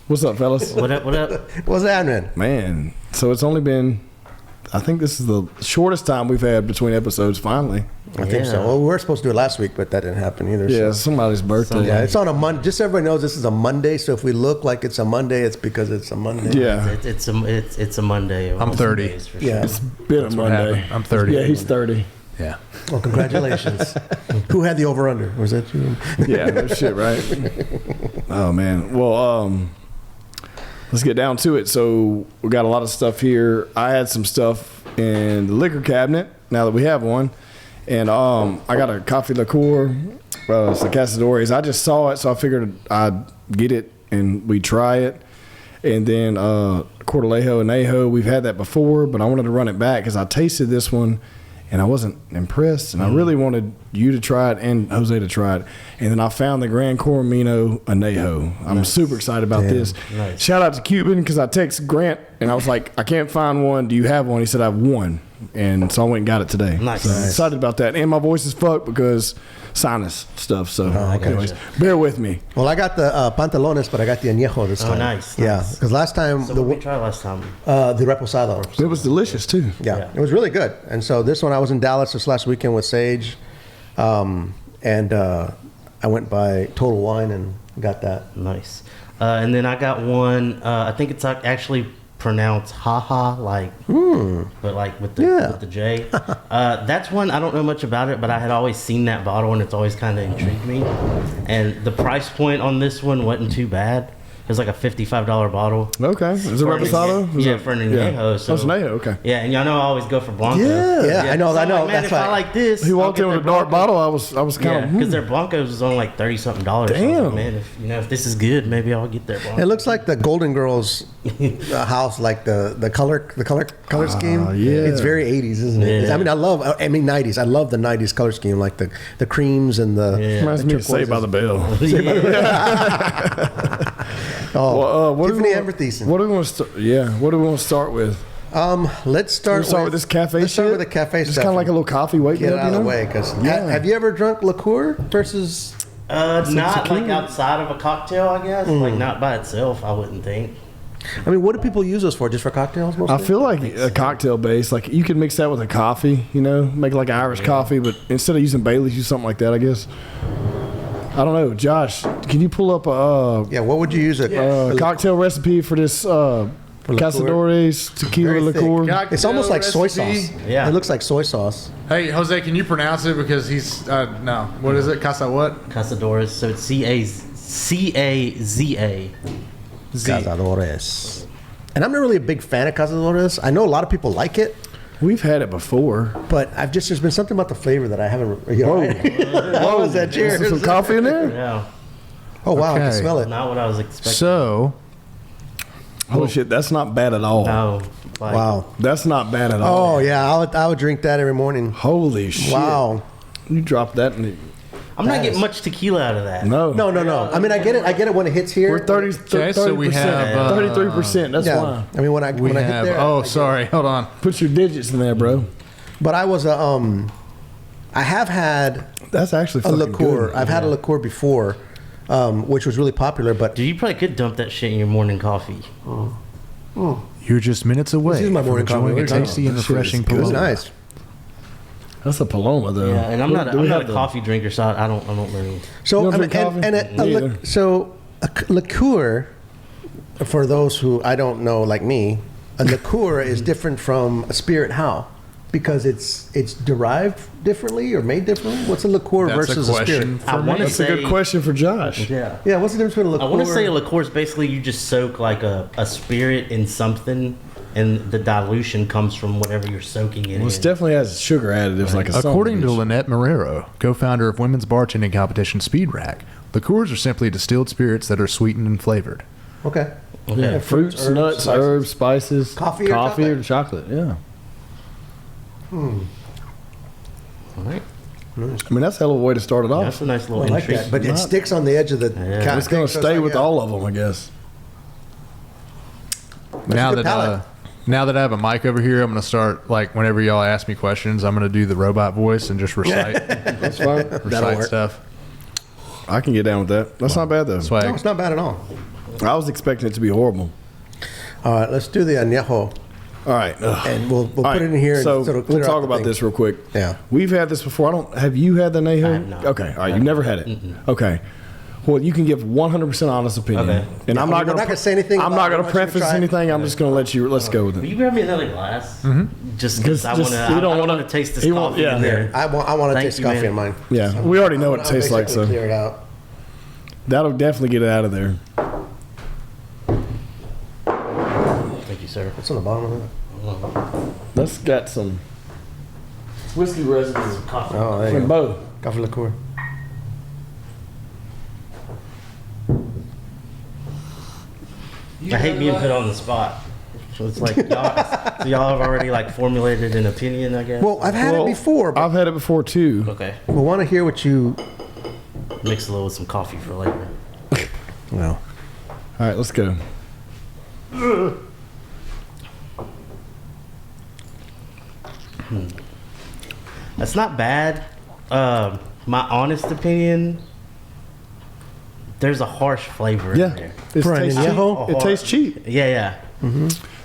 What's up, fellas? What up? What up? What's happening? Man, so it's only been, I think this is the shortest time we've had between episodes, finally. I think so. Well, we were supposed to do it last week, but that didn't happen either. Yeah, so. somebody's birthday. Yeah, it's on a Monday. Just so everybody knows, this is a Monday. So if we look like it's a Monday, it's because it's a Monday. Yeah. It's a Monday. I'm 30. For sure. Yeah. It's been a Monday. I'm 30. Yeah, he's 30. Yeah. Well, congratulations. Who had the over/under? Was that you? Yeah, no shit, right? Oh, man. Well, let's get down to it. So we got a lot of stuff here. I had some stuff in the liquor cabinet now that we have one. And I got a coffee liqueur. It's the Cazadores. I just saw it, so I figured I'd get it and we'd try it. And then Cortalejo and Ajo, we've had that before, but I wanted to run it back because I tasted this one and I wasn't impressed. And I really wanted you to try it and Jose to try it. And then I found the Gran Coromino Anejo. I'm super excited about this. Nice. Shout out to Cuban because I texted Grant and I was like, I can't find one. Do you have one? He said, I have one. And so I went and got it today. Nice. So I'm excited about that. And my voice is fucked because sinus stuff. So okay. anyways, bear with me. Well, I got the pantalones, but I got the añejo this time. Nice. Yeah, because last time So what we tried last time? the reposado. It was delicious too. Yeah, it was really good. And so this one, I was in Dallas this last weekend with Sage, and I went by Total Wine and got that. Nice. And then I got one. I think it's actually pronounced haha, but like with the J. That's one I don't know much about it, but I had always seen that bottle and it's always kind of intrigued me. And the price point on this one wasn't too bad. It was like a $55 bottle. Okay. Is it reposado? Yeah, for an añejo. So it's an añejo. Okay. Yeah, and y'all know I always go for blancos. Yeah, I know. So I'm like, man, That's if I like this, He walked in with a dark bottle. I was kind Yeah, of because their blancos was only like $30-something. Damn. So I was like, man, if this is good, maybe I'll get that blanco. It looks like the Golden Girls house, like the color scheme. yeah. It's very 80s, isn't it? Yeah. I mean 90s. I love the 90s color scheme, like the creams and the. Yeah. reminds me of Saved by the Bell. Oh, What Tiffany do we Amber Thiessen. What do we want to start? Yeah. What do we want to start with? Let's start With this cafe Let's shit. start with the cafe It's stuff. kind of like a little coffee waiting Get it up, out you of know? the way, because Yeah. have you ever drunk liqueur versus? Not like tequila? outside of a cocktail, I guess. Like not by itself, I wouldn't think. I mean, what do people use those for? Just for cocktails, mostly. I feel like a cocktail base. Like you can mix that with a coffee, you know, make like Irish coffee, but instead of using Bailey's, use something like that, I guess. I don't know. Josh, can you pull up a Yeah, what would you use it? cocktail recipe for this Cazadores tequila Very thick. liqueur? It's almost like soy Recipe. sauce. Yeah. It looks like soy sauce. Hey, Jose, can you pronounce it? Because he's, no. What is it? Casa what? Cazadores, so it's Cazaza. Cazadores. And I'm not really a big fan of Cazadores. I know a lot of people like it, We've had it before. but there's been something about the flavor that I haven't. You know, what was that? Cheers. Some coffee in there? Yeah, Oh wow, I can Okay. smell it. not what I was expecting. So, Holy shit, that's not bad at all. No, like, Wow. That's not bad at all. Oh yeah, I would drink that every morning. Holy shit. Wow. You dropped that in the... I'm not getting much tequila out of that. No. No. I mean, I get it when it hits here. We're 30, Okay, so we have, 33%. That's Yeah. why. I mean, when I we hit have, there. oh, sorry. Hold on. Put your digits in there, bro. But I was I have had That's actually a fucking liqueur. good. I've had a liqueur before, which was really popular. But Dude, you probably could dump that shit in your morning coffee. You're just minutes away is my from morning enjoying coffee. a tasty and That shit is refreshing good. it was Paloma. nice. That's a Paloma, though. Yeah, and I'm not Do we a have the- coffee drinker, so I don't really. So You don't I mean, drink coffee? Me either. a liqueur, for those who I don't know like me, a liqueur is different from a spirit. How? Because it's derived differently or made differently. What's a liqueur That's versus a a spirit? question I for wanna me. That's a good say- question for Josh. Yeah. Yeah, what's the difference between a I liqueur? want to say a liqueur is basically you just soak like a spirit in something, and the dilution comes from whatever you're soaking it Well, it in. definitely has sugar additives like a According to sunfish. Lynette Marrero, co-founder of women's bartending competition Speed Rack, liqueurs are simply distilled spirits that are sweetened and flavored. Okay. Yeah, fruits, nuts, herbs, spices, Coffee or chocolate. Yeah. All right. I mean, that's a hell of a way to start it off. That's a nice little I like entry. that, but it sticks on the edge of the. Yeah. It's going to so stay like, with yeah. all of them, I guess. Now a good palate. I have a mic over here, I'm going to start, like, whenever y'all ask me questions, I'm going to do the robot voice and just recite, That's fine. That'll recite work. stuff. I can get down with that. That's not bad, though. Swag. No, it's not bad at all. I was expecting it to be horrible. All right, let's do the añejo. All right. And we'll put right. it in here. So and sort of clear we'll out talk the about thing. this real quick. Yeah. We've had this before. Have you had the añejo? I have not. Okay. All right. You've never had it. Okay. Well, you can give 100% honest opinion. Okay. And I'm not we're going not gonna say anything I'm about not it. going I to want you to preface try it. anything. I'm just going to let you. Let's go with Will it. you grab me another glass? Just because I want to. you I don't don't wanna- want to taste this he won't- coffee yeah. in there. I want to Thank taste you, coffee man. in mine. Yeah. We already know what it I'll tastes like. basically So clear it out. that'll definitely get it out of there. Thank you, sir. What's on the bottom of it? That's got some whiskey residue Coffee. Oh, there you from go. both. Coffee liqueur. I hate being put on the spot. So it's like y'all, so y'all have already like formulated an opinion, I guess. Well, I've had it before, but I've had it before too. Okay. we want to hear what you. Mix a little with some coffee for later. Well, All right, let's go. That's not bad. My honest opinion, there's a harsh flavor in Yeah, there. it For an tastes cheap. añejo? It tastes cheap. Yeah,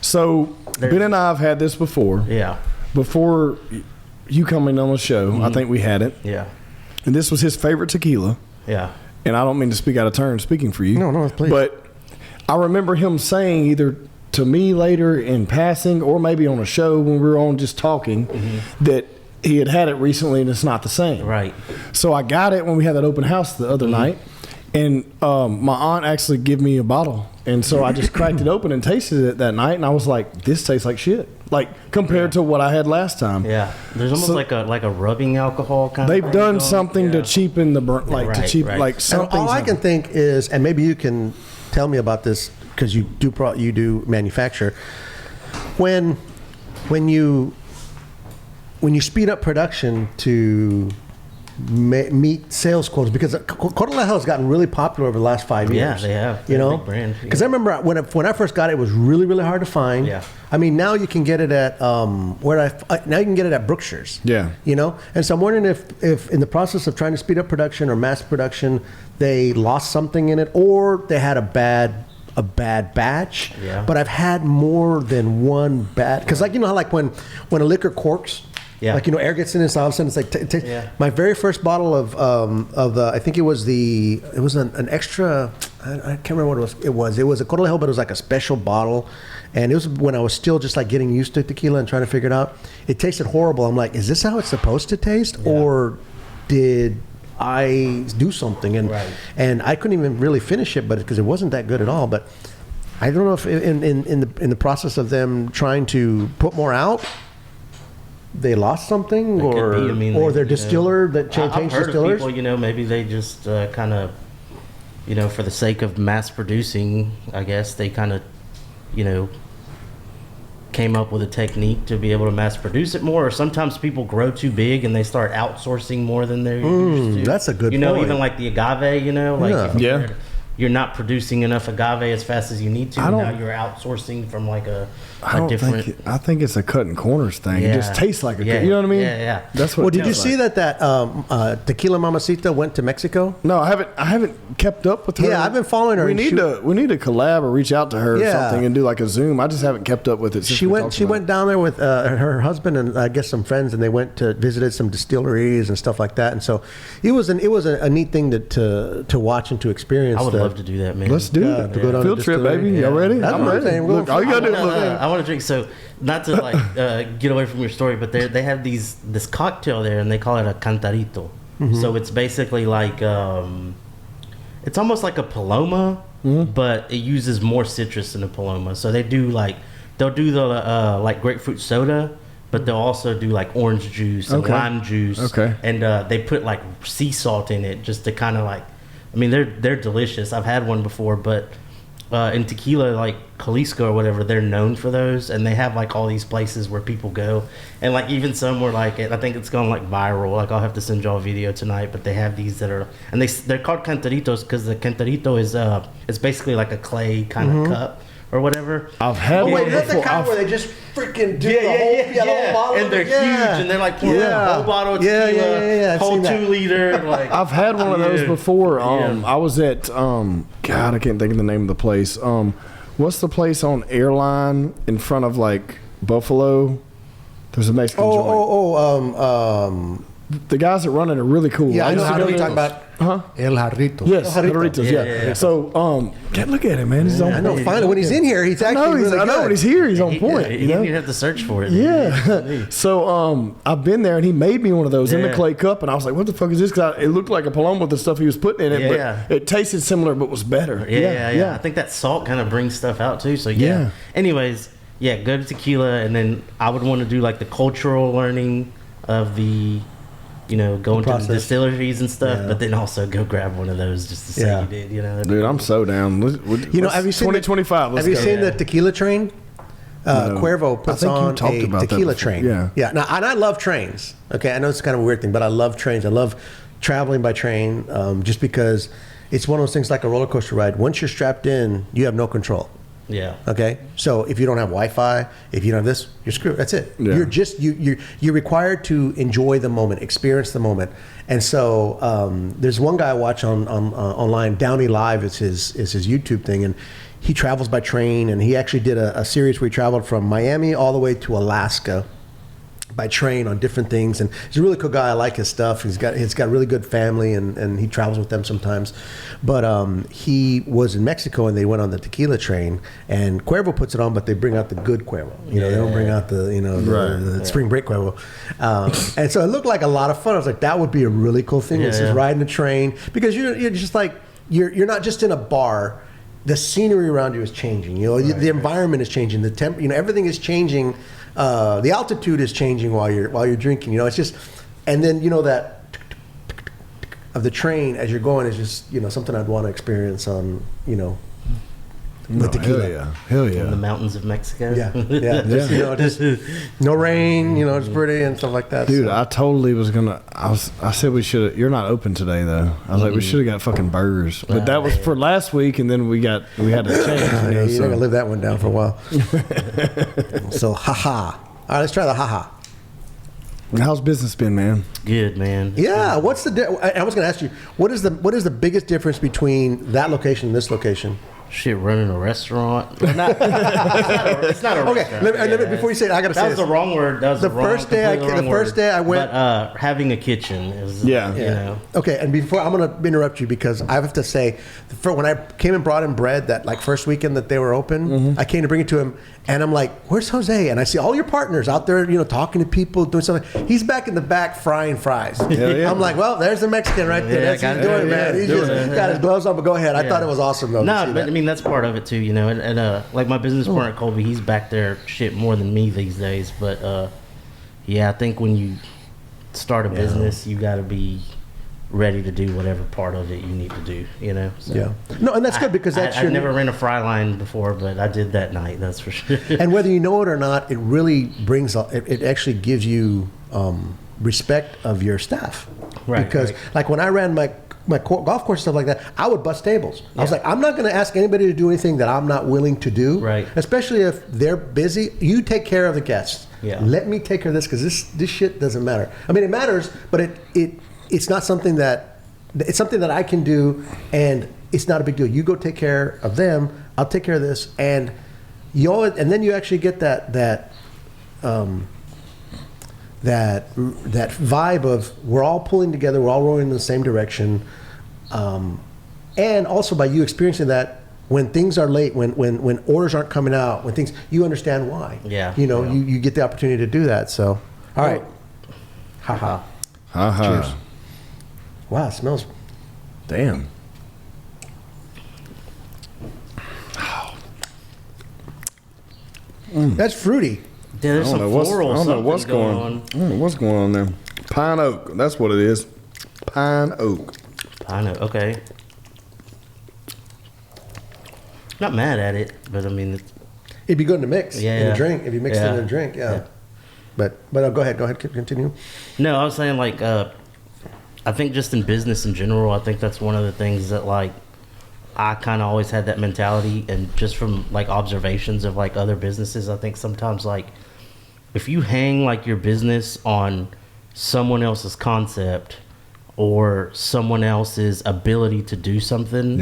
So Ben and I have had this before. yeah, Before you coming on the show, I think we had it, yeah, and this was his favorite tequila. yeah. And I don't mean to speak out of turn, speaking for you. No, please. But I remember him saying either to me later in passing or maybe on a show when we were on just talking that he had it recently and it's not the same. Right. So I got it when we had that open house the other night, and my aunt actually gave me a bottle, and so I just cracked it open and tasted it that night, and I was like, "This tastes like shit." Like compared to what I had last time. Yeah. There's almost So- like a rubbing alcohol kind of They've thing done going. something to Yeah. cheapen the burn, like to Right, cheapen right. like and something. all I can think is, and maybe you can tell me about this because you do manufacture. When you speed up production to meet sales quotas, because Cortalejo has gotten really popular over the last 5 Yeah, years. they have. You They're a know, big brand, yeah. because I remember when I first got it, it was really really hard to find. Yeah. I mean, now you can get it at now you can get it at Brookshire's. Yeah. You know, and so I'm wondering if in the process of trying to speed up production or mass production, they lost something in it, or they had a bad batch. Yeah. But I've had more than one bad, because like you know how like when a liquor corks. Yeah. Like, you know, air gets in it, so all of a sudden it's like, Yeah. my very first bottle of the, I think it was an extra, I can't remember what it was. It was a Cortalejo, but it was like a special bottle. And it was when I was still just like getting used to tequila and trying to figure it out. It tasted horrible. I'm like, is this how it's supposed to taste? Yeah. Or did I do something? And Right. and I couldn't even really finish it, but because it wasn't that good at all. But I don't know if in the process of them trying to put more out, they lost something, It could or be. I mean, or their you know, distiller that I've changed heard distillers. of people, you know, maybe they just kind of, you know, for the sake of mass producing, I guess they kind of, you know, came up with a technique to be able to mass produce it more. Or sometimes people grow too big and they start outsourcing more than they're used to. that's a good You know, point. even like the agave, you know, like if Yeah. you're not producing enough agave as fast as you need to. I don't- Now you're outsourcing from like a I don't different. think. I think it's a cutting corners thing. It just Yeah. tastes like a. Yeah. You know what I mean? Yeah, yeah. That's what. Well, it did you tastes see like. that Tequila Mamacita went to Mexico? No, I haven't kept up with her. Yeah, I've been following her, We and need to collab or reach out to her or Yeah. something and do like a Zoom. I just haven't kept up with it. Since She we went. talked She about went down there with her husband and I guess some friends, and they went to visited some distilleries and stuff like that. And so it was a neat thing to watch and to experience. I would love to do that, man. it. Let's do Yeah, it. to go down to Field trip, distillery. baby. Y'all ready? That's I'm what I'm ready. saying. We're Look, going all you gotta do. No, Look, I want to drink. So not to like get away from your story, but they have this cocktail there, and they call it a cantarito. So it's basically like it's almost like a paloma, but it uses more citrus than a paloma. So they'll do the like grapefruit soda, but they'll also do like orange juice and Okay. lime juice. Okay. And they put like sea salt in it just to kind of like, I mean they're delicious. I've had one before, but in tequila, like Jalisco or whatever, they're known for those, and they have like all these places where people go, and like even some were like, I think it's gone like viral. Like I'll have to send y'all a video tonight, but they have these that are, and they're called cantaritos because the cantarito is it's basically like a clay kind of cup or whatever. I've had Oh one wait, is that the before. kind where they just freaking do the whole bottle? And they're huge, and they're like pouring a whole bottle of tequila, I've whole seen that. 2 liter. Like I've had one of those Yeah. before. Yeah. I was at God, I can't think of the name of the place. What's the place on Airline in front of like Buffalo? There's a Mexican joint. The guys that run it are really cool. Yeah, I know used to how go you're there. talking about. Huh? El Jarrito. Yes, Jarritos. Jarritos, yeah. Yeah. So, look at him, man. He's on I know. point. Finally, when he's in here, he's I actually know, really I know good. when he's here, he's on he, point. he you didn't know? even have to search for it. Yeah. So I've been there, and he made me one of those in the Yeah. clay cup, and I was like, "What the fuck is this?" Because it looked like a Paloma with the stuff he was putting in it, Yeah. but it tasted similar, but was better. Yeah. I think that salt kind of brings stuff out too. So Yeah. Anyways, go to Tequila, and then I would want to do like the cultural learning of the, going to process. the distilleries and stuff. Yeah. But then also go grab one of those just to say Yeah. you did. Dude, I'm so down. Have you seen 2025? Have you seen the tequila train? No. Cuervo I puts think you on talked a about that tequila before. train. Yeah. Now, and I love trains. Okay, I know it's kind of a weird thing, but I love trains. I love traveling by train, just because it's one of those things like a roller coaster ride. Once you're strapped in, you have no control. Yeah. Okay, so if you don't have Wi-Fi, if you don't have this, you're screwed. That's it. Yeah. You're just you're required to enjoy the moment, experience the moment. And so there's one guy I watch on online. Downey Live is his YouTube thing, and he travels by train. And he actually did a series where he traveled from Miami all the way to Alaska by train on different things. And he's a really cool guy. I like his stuff. He's got a really good family, and he travels with them sometimes. But he was in Mexico, and they went on the tequila train, and Cuervo puts it on, but they bring out the good Cuervo. They don't bring out the the spring break Cuervo. And so it looked like a lot of fun. I was like, that would be a really cool thing. This is riding a train, because you're just like you're not just in a bar. The scenery around you is changing. The environment is changing. The temp, everything is changing. The altitude is changing while you're drinking. It's just, and then that of the train as you're going is just something I'd want to experience on with tequila. Hell In the yeah. mountains of Mexico. Yeah. Just no rain. It's pretty and stuff like that. Dude, so. I totally was gonna. I said we should. You're not open today though. I was like, we should have got fucking burgers, but that was for last week, and then we had to change. Yeah, you're so. gonna live that one down for a while. So haha. All right, let's try the haha. How's business been, man? Good, man. Yeah, what's the? I was going to ask you, what is the biggest difference between that location and this location? Shit, running a restaurant. It's not a Okay, restaurant. before you say it, I got to say That was this. the wrong word. That was The the wrong, first day I- completely wrong the first word. day I went- But having a kitchen is Yeah. Okay, and before I'm going to interrupt you, because I have to say, when I came and brought him bread that first weekend that they were open, I came to bring it to him, and I'm like, "Where's Jose?" And I see all your partners out there, talking to people, doing something. He's back in the back frying fries. yeah. I'm like, "Well, there's the Mexican right there. Yeah, That's what he's got it. doing, man. Yeah, He's doing just it. got his gloves on." But go ahead. I Yeah. thought it was awesome though. to No, see but that. I mean that's part of it too, and like my business partner Colby, he's back there shit more than me these days. But I think when you start a business, you got to be ready to do whatever part of it you need to do. So Yeah. No, and that's good because that's I've never ran a fry line before, but I did that night. That's for sure. And whether you know it or not, it really brings it actually gives you respect of your staff. Right, Because right. like when I ran my golf course stuff like that, I would bust tables. I was like, I'm not going to ask anybody to do anything that I'm not willing to do. Right. Especially if they're busy. You take care of the guests. Yeah. Let me take care of this because this shit doesn't matter. I mean, it matters, but it's not something that it's something that I can do, and it's not a big deal. You go take care of them. I'll take care of this, and then you actually get that vibe of we're all pulling together, we're all rowing in the same direction, and also by you experiencing that when things are late, when orders aren't coming out, when things you understand why. Yeah. You get the opportunity to do that. So, all right, haha. Cheers. Wow, it smells. Damn. That's fruity. Yeah, there's I some don't know what's, I floral don't know something what's going going. on. I don't know what's going on there. Pine oak. That's what it is. Pine oak. I know. Okay. Not mad at it, but I mean, It'd be good in a mix, in Yeah. a drink, if you mix it Yeah. in a drink. Yeah. Yeah. But go ahead, continue. no, I was saying like, I think just in business in general, I think that's one of the things that like I kind of always had that mentality, and just from like observations of like other businesses, I think sometimes like if you hang like your business on someone else's concept or someone else's ability to do something,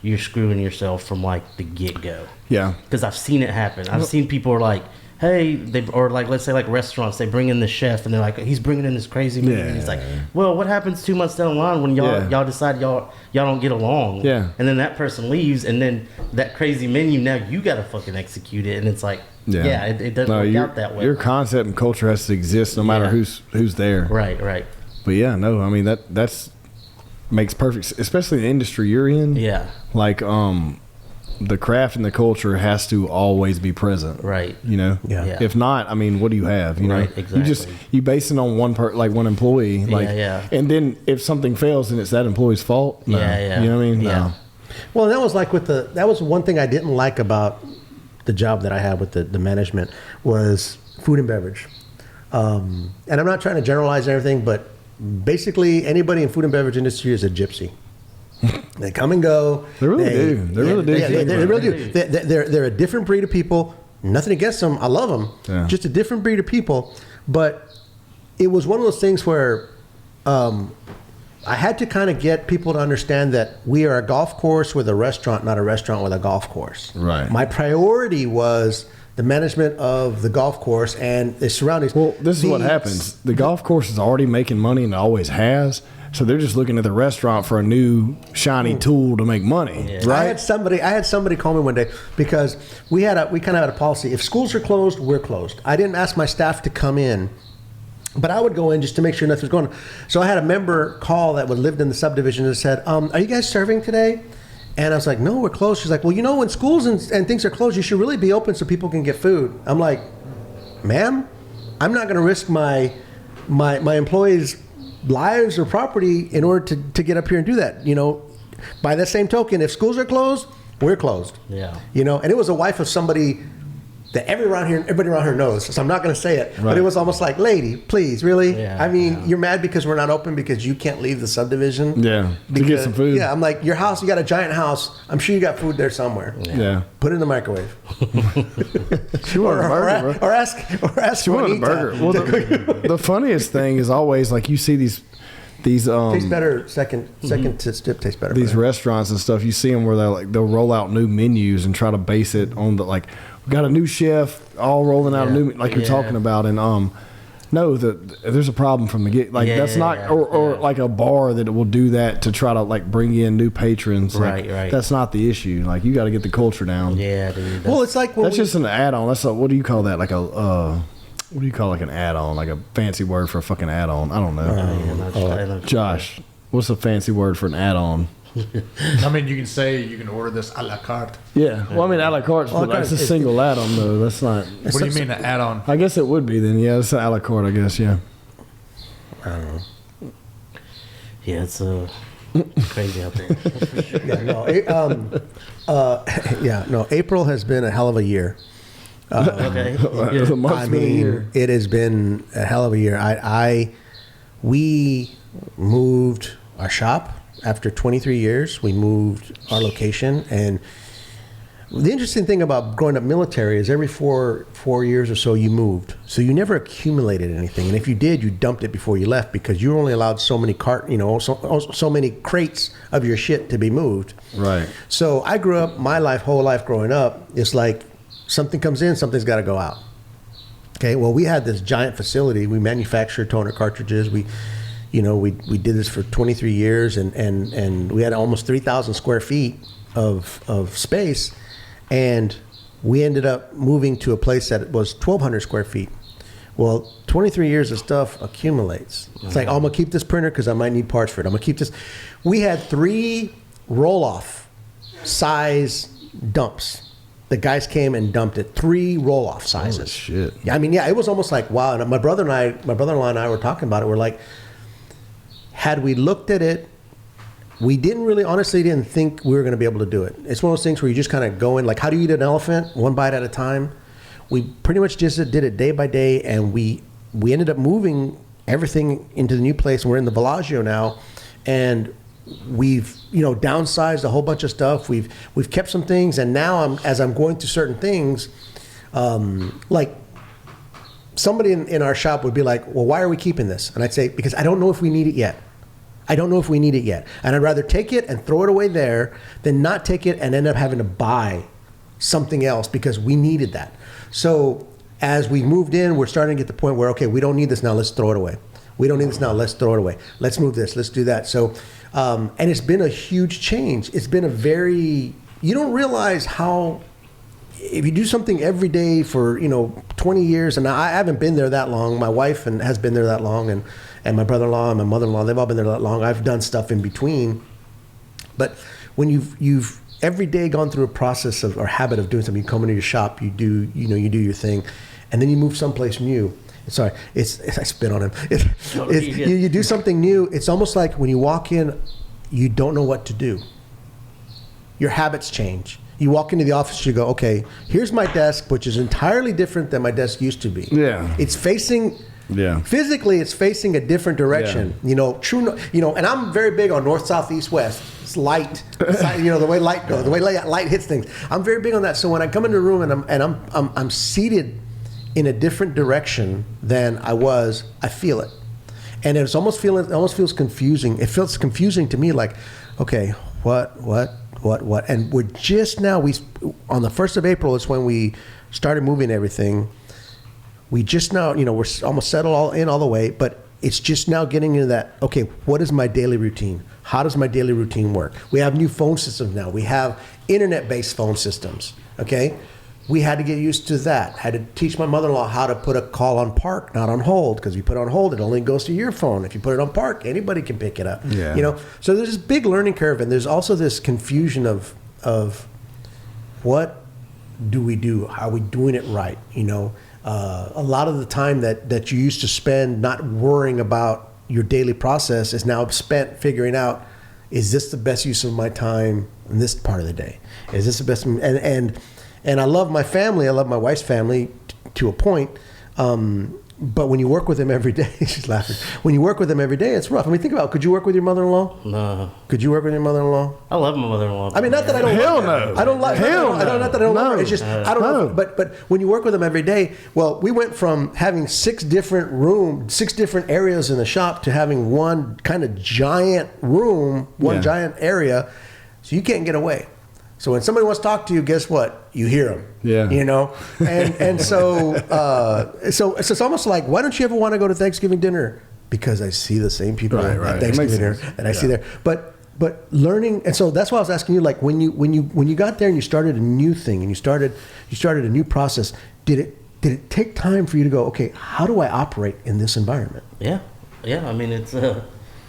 you're screwing yourself from like the get-go. Yeah. Because I've seen it happen. I've seen people are like, hey, or like, let's say like restaurants, they bring in the chef and they're like, he's bringing in this crazy menu. And he's like, well, what happens 2 months down the line when y'all decide y'all don't get along? Yeah. And then that person leaves, and then that crazy menu, now you got to fucking execute it. And it's like, it doesn't work out that way. Your concept and culture has to exist no matter who's there. Right. But yeah, no, I mean that's makes perfect, especially the industry you're in. Yeah. Like the craft and the culture has to always be present. Right. You know. Yeah. If not, I mean, what do you have? You know. Right, exactly. You base it on one one employee. Like, and then if something fails, then it's that employee's fault. No. Yeah. You know what I mean? Yeah. No. Well, that was like that was one thing I didn't like about the job that I had with the management was food and beverage. And I'm not trying to generalize everything, but basically anybody in food and beverage industry is a gypsy. They come and go. They really do. They really do. They really do. They're a different breed of people. Nothing against them. I love them. Yeah. Just a different breed of people. But it was one of those things where I had to kind of get people to understand that we are a golf course with a restaurant, not a restaurant with a golf course. Right. My priority was the management of the golf course and the surroundings. Well, this is what happens. The golf course is already making money and always has. So they're just looking at the restaurant for a new shiny tool to make money. Yeah. Right. I had somebody call me one day because we kind of had a policy. If schools are closed, we're closed. I didn't ask my staff to come in, but I would go in just to make sure nothing was going on. So I had a member call that lived in the subdivision and said, are you guys serving today? And I was like, no, we're closed. She's like, well, when schools and things are closed, you should really be open so people can get food. I'm like, ma'am, I'm not going to risk my employees' lives or property in order to get up here and do that. By that same token, if schools are closed, we're closed. Yeah. And it was a wife of somebody that everybody around here knows. So I'm not going to say it, but it was almost like, lady, please, really? Yeah, I mean, you're mad because we're not open because you can't leave the subdivision? Yeah, to get some food. Yeah, I'm like, your house, you got a giant house. I'm sure you got food there somewhere. Yeah. Put it in the microwave. She wanted a burger, bro. Or ask She wanted a burger. Well, the funniest thing is always like you see these tastes better second tip tastes better. These restaurants and stuff, you see them where they'll roll out new menus and try to base it on we got a new chef all rolling out a new you're talking about, and no, there's a problem from the get. That's not or like a bar that will do that to try to bring in new patrons. Right. That's not the issue. You got to get the culture down. Yeah, dude. Well, it's like that's just an add-on. That's what do you call that? What do you call an add-on? Like a fancy word for a fucking add-on? I don't know. Josh, what's a fancy word for an add-on? I mean, you can order this a la carte. Yeah. Well, I mean, a la carte, that's a single add-on, though. That's not. What do you mean, an add-on? I guess it would be then. Yeah, it's an a la carte, I guess. Yeah. I don't know. Yeah, it's crazy out there. April has been a hell of a year. Okay. It has been a hell of a year. We moved our shop after 23 years. We moved our location, and the interesting thing about growing up military is every four years or so you moved, so you never accumulated anything, and if you did, you dumped it before you left because you were only allowed so many so many crates of your shit to be moved. Right. So I grew up whole life growing up. It's like something comes in, something's got to go out. Okay. Well, we had this giant facility. We manufactured toner cartridges. We did this for 23 years, and we had almost 3,000 square feet of space, and we ended up moving to a place that was 1,200 square feet. Well, 23 years of stuff accumulates. It's like, I'm going to keep this printer because I might need parts for it. I'm going to keep this. We had 3 roll-off size dumps. The guys came and dumped it. 3 roll-off sizes. Holy shit. Yeah, I mean, it was almost like, wow. And my brother-in-law and I were talking about it. We're like, had we looked at it, we honestly didn't think we were going to be able to do it. It's one of those things where you just kind of go in, like, how do you eat an elephant? One bite at a time. We pretty much just did it day by day, and we ended up moving everything into the new place. We're in the Bellagio now, and we've downsized a whole bunch of stuff. We've kept some things, and now as I'm going through certain things, like somebody in our shop would be like, well, why are we keeping this? And I'd say, because I don't know if we need it yet. I don't know if we need it yet. And I'd rather take it and throw it away there than not take it and end up having to buy something else because we needed that. So as we moved in, we're starting to get to the point where, okay, we don't need this now, let's throw it away. We don't need this now, let's throw it away. Let's move this, let's do that. So, and it's been a huge change. It's been you don't realize how, if you do something every day for 20 years, and I haven't been there that long. My wife has been there that long, and my brother-in-law and my mother-in-law, they've all been there that long. I've done stuff in between, but when you've every day gone through a process or habit of doing something, you come into your shop, you do your thing, and then you move someplace new. Sorry, I spit on him. You do something new. It's almost like when you walk in, you don't know what to do. Your habits change. You walk into the office, you go, okay, here's my desk, which is entirely different than my desk used to be. Yeah. It's facing, physically, it's facing a different direction. Yeah. And I'm very big on north, south, east, west. It's light, the way light goes, the way light hits things. I'm very big on that. So when I come into a room and I'm seated in a different direction than I was, I feel it. And it almost feels confusing. It feels confusing to me, like, okay, what? And we're just now, on the 1st of April is when we started moving everything. We just now, we're almost settled all the way, but it's just now getting into that, okay, what is my daily routine? How does my daily routine work? We have new phone systems now. We have internet-based phone systems, okay? We had to get used to that. Had to teach my mother-in-law how to put a call on park, not on hold, because if you put it on hold, it only goes to your phone. If you put it on park, anybody can pick it up. Yeah. So there's this big learning curve, and there's also this confusion of what do we do? Are we doing it right? A lot of the time that you used to spend not worrying about your daily process is now spent figuring out, is this the best use of my time in this part of the day? Is this the best? And I love my family. I love my wife's family to a point. But when you work with them every day, she's laughing. When you work with them every day, it's rough. I mean, think about it. Could you work with your mother-in-law? No. Could you work with your mother-in-law? I love my mother-in-law. I mean, not that I don't love her. No. I don't like Hell her. Not that I don't love her. It's just, I don't know. But when you work with them every day, well, we went from having 6 different areas in the shop to having one kind of giant room, giant area. So you can't get away. So when somebody wants to talk to you, guess what? You hear them. Yeah. And so it's almost like, why don't you ever want to go to Thanksgiving dinner? Because I see the same people at Thanksgiving dinner that I see there. But learning, and so that's why I was asking you, like when you got there and you started a new thing and you started a new process, did it take time for you to go, okay, how do I operate in this environment? Yeah. I mean,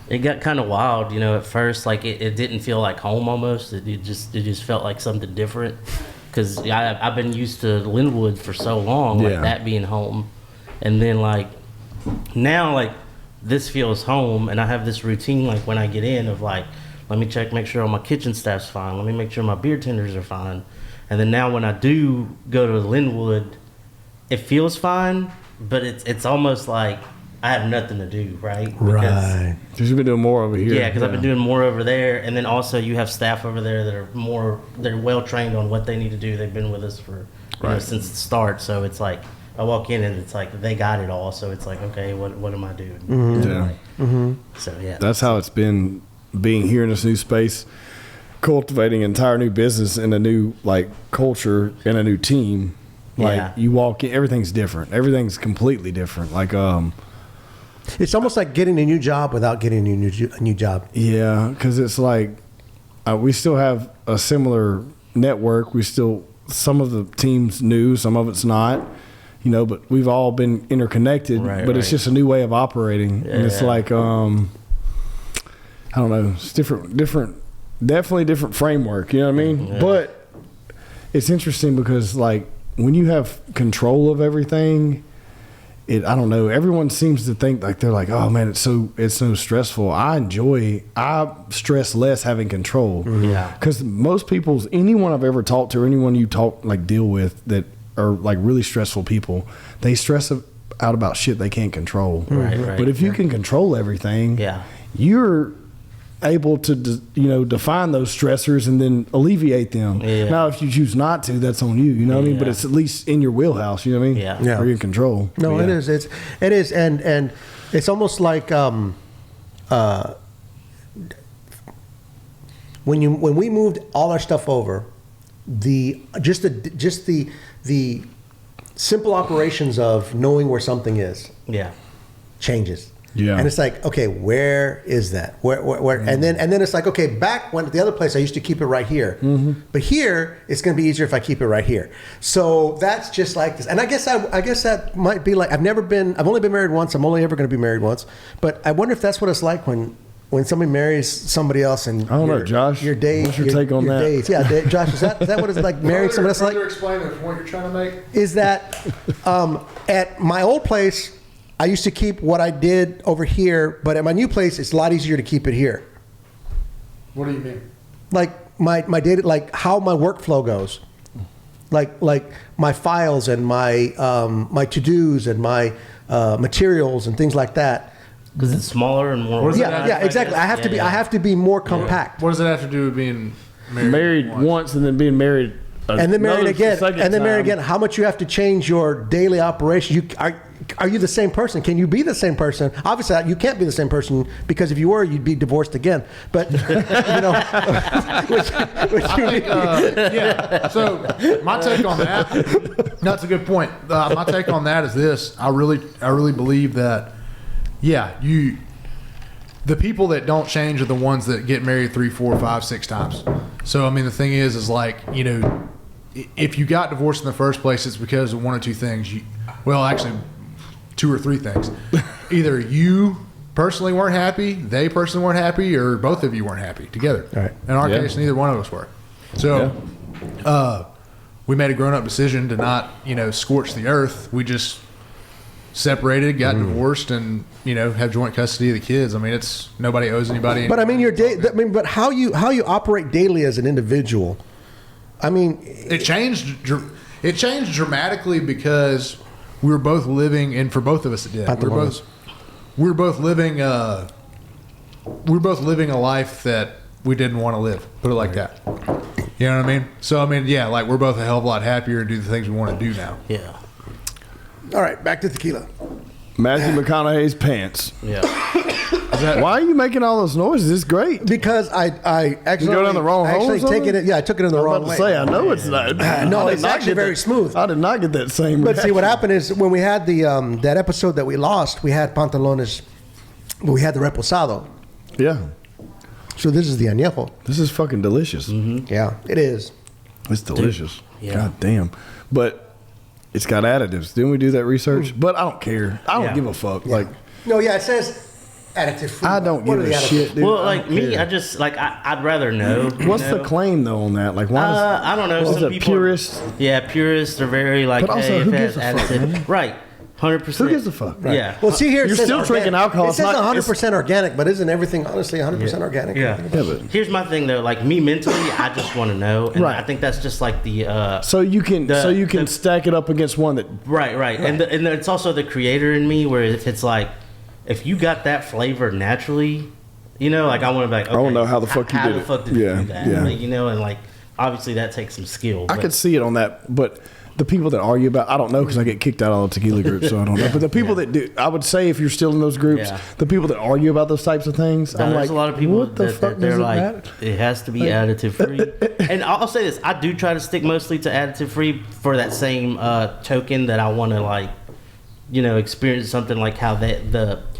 it got kind of wild, at first. Like it didn't feel like home almost. It just felt like something different. Because I've been used to Linwood for so long, like that being home. And then like now, like this feels home, and I have this routine, like when I get in of like, let me make sure all my kitchen staff's fine. Let me make sure my beer tenders are fine. And then now when I do go to Linwood, it feels fine, but it's almost like I have nothing to do, right? Right. Because you've been doing more over here. Yeah, because I've been doing more over there. And then also you have staff over there that are they're well trained on what they need to do. They've been with us for since the start. So it's like I walk in and it's like they got it all. So it's like, okay, what am I doing? Mm-hmm. Yeah. Mm-hmm. So yeah. That's how it's been being here in this new space, cultivating an entire new business and a new like culture and a new team. Like you walk in, everything's different. Everything's completely different. Like it's almost like getting a new job without getting a new job. Yeah, because it's like we still have a similar network. Some of the team's new, some of it's not, but we've all been interconnected. But it's just a new way of operating. Yeah. And it's like, I don't know, it's different, definitely different framework, you know what I mean? Yeah. But it's interesting because like when you have control of everything, I don't know. Everyone seems to think like they're like, oh man, it's so stressful. I stress less having control. Yeah. Because anyone I've ever talked to, or anyone you deal with that are like really stressful people, they stress out about shit they can't control. Right. But if you can control everything, able to define those stressors and then alleviate them. Yeah. Now, if you choose not to, that's on you. You know what I mean? But Yeah. it's at least in your wheelhouse. You know what I mean? Yeah. Yeah. Or you're in control. No, But it is. It is, and it's almost like when we moved all our stuff over, the simple operations of knowing where something is Yeah. changes. Yeah. And it's like, okay, where is that? Where? And then it's like, okay, back when at the other place I used to keep it right here, but here it's going to be easier if I keep it right here. So that's just like this. And I guess that might be like I've only been married once. I'm only ever going to be married once. But I wonder if that's what it's like when somebody marries somebody else and I don't know, Josh. Your days. What's your take on that? Days. Yeah, Josh, is that what it's like marrying somebody else? Like, explain the point you're trying to make. is that at my old place, I used to keep what I did over here, but at my new place, it's a lot easier to keep it here. What do you mean? Like my data, like how my workflow goes, like my files and my my to-dos and my materials and things like that. Because it's smaller and more. Yeah, exactly. I have to be more compact. What does it have to do with being Married once and then being married. And then married again, second time. again. How much you have to change your daily operation? Are you the same person? Can you be the same person? Obviously, you can't be the same person because if you were, you'd be divorced again. But yeah. So my take on that, that's a good point. My take on that is this: I really believe that, the people that don't change are the ones that get married 3, 4, 5, 6 times. So I mean, the thing is like, if you got divorced in the first place, it's because of one or two things. Actually, 2 or 3 things. Either you personally weren't happy, they personally weren't happy, or both of you weren't happy together. Right. In our case, neither one of us were. So we made a grown-up decision to not, scorch the earth. We just separated, got divorced, and have joint custody of the kids. I mean, it's nobody owes anybody. But I mean, but how you operate daily as an individual. I mean, it changed dramatically because we were both living, and for both of us it did. We were both living a life that we didn't want to live. Put it like that. You know what I mean? So I mean, yeah, like we're both a hell of a lot happier to do the things we want to do now. Yeah. all right, back to tequila. Matthew McConaughey's pants. Yeah. Why are you making all those noises? It's great. Because I actually go down the wrong hole or something? I took it in the wrong way. I know it's not. No, I did it's not actually get very that- smooth. I did not get that same. But see, what reaction. happened is when we had the that episode that we lost, we had pantalones, but we had the reposado. Yeah, So this is the añejo. this is fucking delicious. Yeah, it is. It's delicious. yeah. God damn. But it's got additives. Didn't we do that research? But I don't care. I don't Yeah. give a fuck. Like, No, yeah, it says additive free. I don't What give are a the additives? shit, dude. Well, I like don't me, care. I just like I'd rather know. What's you know? the claim though on that? Like, why? I don't know. What is Some it, people purist? Yeah, purists are very like, But also, hey, who if it has gives a fuck, additive, man? right? 100%. Who gives a fuck? Right. Yeah. Well, see here, it You're says still drinking organic. alcohol. It It's says not- 100% organic, but isn't everything honestly 100% organic? Yeah. Yeah, but Here's my thing though. Like me mentally, I just want to know, and Right. I think that's just like the so you can the- stack it up against one that. right. And it's also the creator in me, where it's like, if you got that flavor naturally, like I want to be like, okay, I wanna know how the fuck you how did the it. fuck did you Yeah, do that? yeah. Like, and like obviously that takes some skill. I but- could see it on that, but the people that argue about, I don't know because I get kicked out of the tequila groups, so I don't know. But the people that do, I would say if you're still in those groups, Yeah. the people that argue about those types of things, I'm there's like, a lot of people what the fuck that they're does it like, matter? it has to be additive free. And I'll say this: I do try to stick mostly to additive free for that same token that I want to like, experience something like how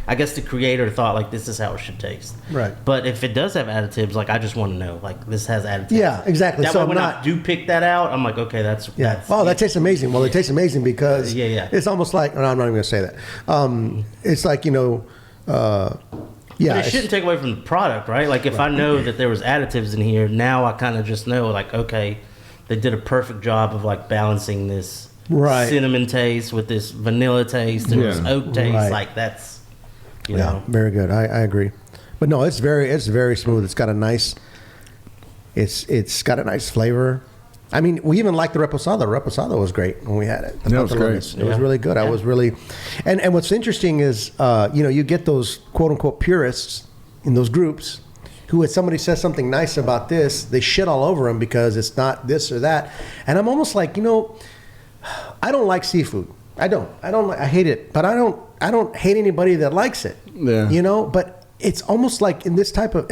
I guess the creator thought like this is how it should taste. Right. But if it does have additives, like I just want to know like this has additives. Yeah, exactly. That So way when not- I do pick that out, I'm like, okay, that's Yeah. That's, Oh, that tastes amazing. Well, it tastes amazing because Yeah. it's almost like, no, I'm not even going to say that. It's like, yeah. But it it's- shouldn't take away from the product, right? Like if I know that there was additives in here, now I kind of just know like, okay, they did a perfect job of like balancing this Right. cinnamon taste with this vanilla taste and this Yeah. oak taste. Right. Like that's, you Yeah, know. very good. I agree. But no, it's very smooth. It's got a nice flavor. I mean, we even liked the reposado. The reposado was great when we had it. Yeah, it was great. It was really good. I was really, and what's interesting is, you get those quote unquote purists in those groups, who, if somebody says something nice about this, they shit all over him because it's not this or that. And I'm almost like, I don't like seafood. I hate it, but I don't hate anybody that likes it. Yeah. But it's almost like in this type of,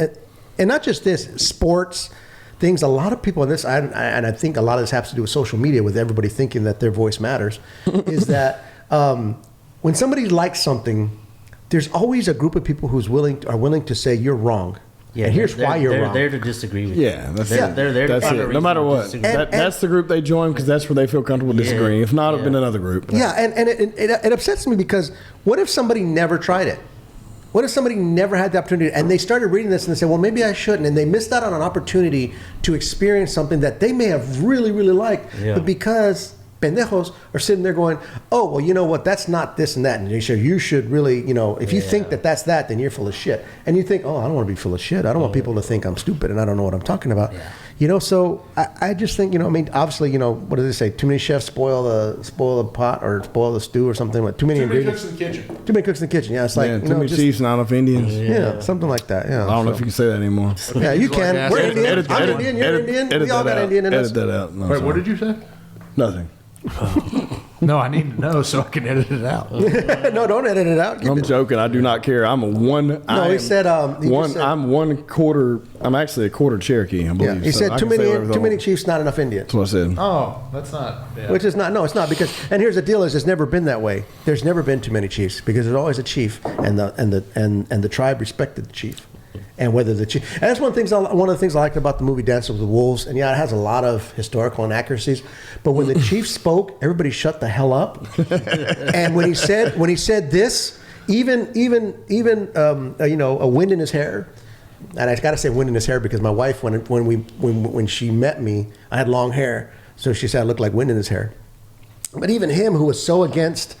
and not just this, sports things, a lot of people in this, and I think a lot of this has to do with social media, with everybody thinking that their voice matters, is that when somebody likes something, there's always a group of people who's willing to say you're wrong. Yeah, and here's why you're wrong. They're there to disagree with you. Yeah, that's They're there that's to find a it. No reason matter to what, disagree. that's the group they join because that's where they feel comfortable disagreeing. If not, it'd been another group. Yeah, and it upsets me because what if somebody never tried it? What if somebody never had the opportunity and they started reading this and they said, well, maybe I shouldn't, and they missed out on an opportunity to experience something that they may have really, really liked, but because pendejos are sitting there going, oh, well, you know what, that's not this and that, and you should really, if you think that that's that, then you're full of shit. And you think, oh, I don't want to be full of shit. I don't want people to think I'm stupid and I don't know what I'm talking about. So I just think, obviously, what do they say? Too many chefs spoil the pot or spoil the stew or something. Too many ingredients. Too many cooks in the kitchen. Too many cooks in the kitchen. Yeah, it's like, too many chiefs, not enough Indians. Yeah, something like that. Yeah, I don't know if you can say that anymore. Yeah, you can. Like We're edit- Indian. edit- I'm edit- Indian. You're edit- Indian. edit We all that got out. Indian in us. Edit that out. No, Wait, sorry. what did you say? Nothing. No, I need to know so I can edit it out. No, don't edit it out. I'm joking. I do not care. I'm a one. No, he said. He one. just said, I'm 1/4. I'm actually a quarter Cherokee. I believe. yeah, he so said I too can say many whatever I too many want. chiefs, not enough Indians. That's what I said. Oh, that's not. Yeah. Which is not. No, it's not because. And here's the deal: is it's never been that way. There's never been too many chiefs because there's always a chief, and the tribe respected the chief, and whether the chief. And that's one of the things I liked about the movie Dances with the Wolves. And yeah, it has a lot of historical inaccuracies, but when the chief spoke, everybody shut the hell up. And when he said this, even a wind in his hair. And I got to say wind in his hair because my wife, when she met me, I had long hair. So she said I looked like wind in his hair. But even him, who was so against,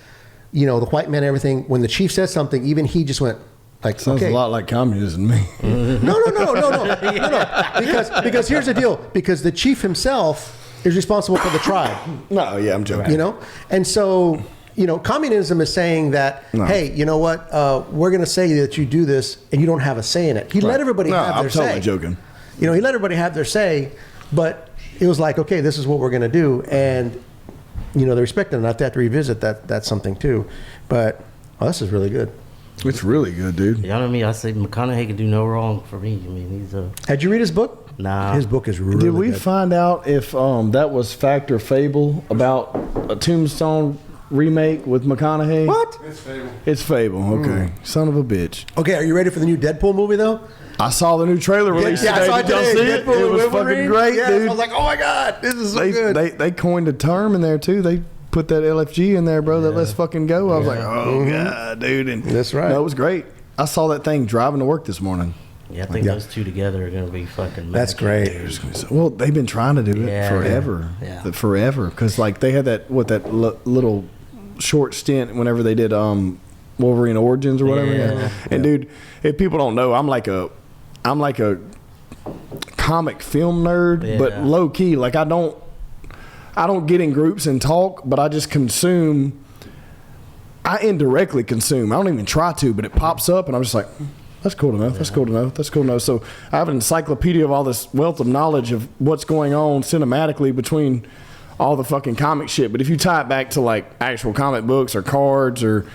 the white man and everything, when the chief said something, even he just went like, Sounds okay. a lot like communism to me. No. Because here's the deal. Because the chief himself is responsible for the tribe. No, yeah, I'm joking. And so, communism is saying that, hey, you know what? We're going to say that you do this and you don't have a say in it. He let everybody have their say. I'm totally joking. He let everybody have their say, but it was like, okay, this is what we're going to do. And, they respected it. And I have to revisit that. That's something too. But, this is really good. It's really good, dude. You know what I mean? I say McConaughey can do no wrong for me. I mean, he's a. Had you read his book? Nah. His book is really Did we good. find out if that was fact or fable about a Tombstone remake with McConaughey? What? It's fable. It's fable. Okay. Son of a bitch. Okay, are you ready for the new Deadpool movie, though? I saw the new trailer release Yeah, I today. saw Did y'all it see today. it? Deadpool It was with fucking Wolverine. great, Yeah, dude. I was like, oh my God, this is so good. They coined a term in there, too. They put that LFG in there, bro, that let's fucking go. I was like, oh, God, dude. And That's right. No, it was great. I saw that thing driving to work this morning. Yeah, I think those two together are going to be fucking. That's magic. great. Well, they've been trying to do it Yeah, forever. yeah. Forever. Because, they had that little short stint whenever they did Wolverine Origins or whatever. Yeah. And, dude, if people don't know, I'm like a comic film nerd, but low key. Like, I don't get in groups and talk, but I just consume. I indirectly consume. I don't even try to, but it pops up, and I'm just like, that's cool to know. That's cool to know. That's cool to know. So I have an encyclopedia of all this wealth of knowledge of what's going on cinematically between all the fucking comic shit. But if you tie it back to actual comic books or cards or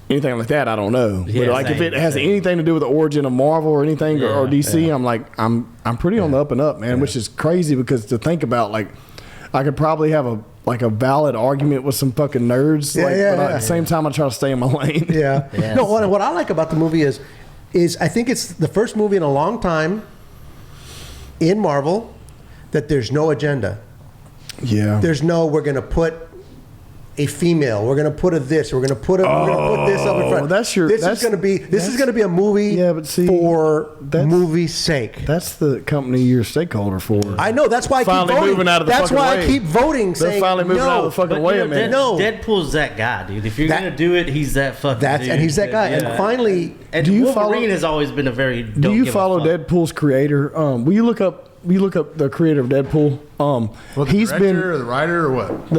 anything like that, I don't know. Yeah, but if it has anything to do with the origin of Marvel or anything or DC, I'm like, I'm pretty on the up and up, man, which is crazy because to think about, I could probably have a valid argument with some fucking nerds. But at the same time, I try to stay in my lane. Yeah. Yeah. No, what I like about the movie is I think it's the first movie in a long time in Marvel that there's no agenda. Yeah. There's no, we're going to put a female, we're going to put a this, we're going to put this up in front. This is going to be a movie Yeah, but see, for movie's sake. That's the company you're a stakeholder for. I know. That's why I Finally keep voting. moving out of the That's fucking why way. I keep voting. They're saying, finally moving no. out of the fucking But, way, you know, man. No. Deadpool's that guy, dude. If you're That- going to do it, he's that fucking dude. And he's that guy. Yeah. And finally, And Do you Wolverine follow- has always been a very. Do you follow Deadpool's creator? Will you look up the creator of Deadpool? Well, the he's director been or the writer or what?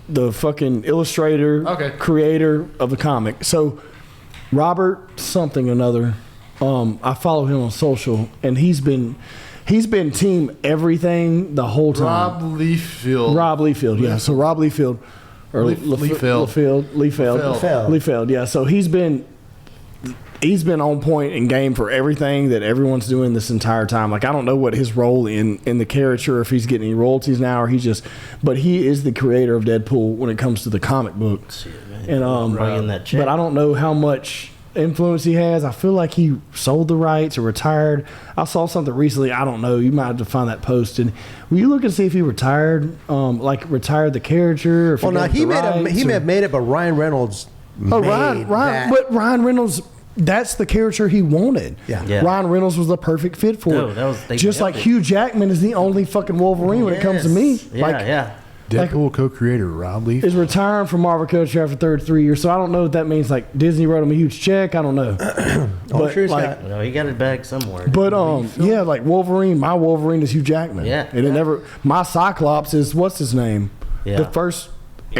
the fucking illustrator, Okay. creator of the comic. So Robert something another. I follow him on social, and he's been team everything the whole time. Rob Liefeld. Yeah. So Rob Liefeld. Or Liefeld. Yeah. So he's been on point and game for everything that everyone's doing this entire time. Like, I don't know what his role in the character, if he's getting any royalties now, or but he is the creator of Deadpool when it comes to the comic book. Shit, man. And that check. but I don't know how much influence he has. I feel like he sold the rights or retired. I saw something recently. I don't know. You might have to find that post. And will you look and see if he retired, retired the character? Or if he may have made it, but Ryan Reynolds. Ryan, but Ryan Reynolds. That's the character he wanted. Yeah. Ryan Reynolds was the perfect fit for it. Just like Hugh Jackman is the only fucking Wolverine when it comes to me. Deadpool co-creator Rob Liefeld is retiring from Marvel culture after 33 years. So I don't know if that means like Disney wrote him a huge check. I don't know. But he got it back somewhere. But like Wolverine, my Wolverine is Hugh Jackman. Yeah. And it never. My Cyclops is what's his name? Yeah. The first.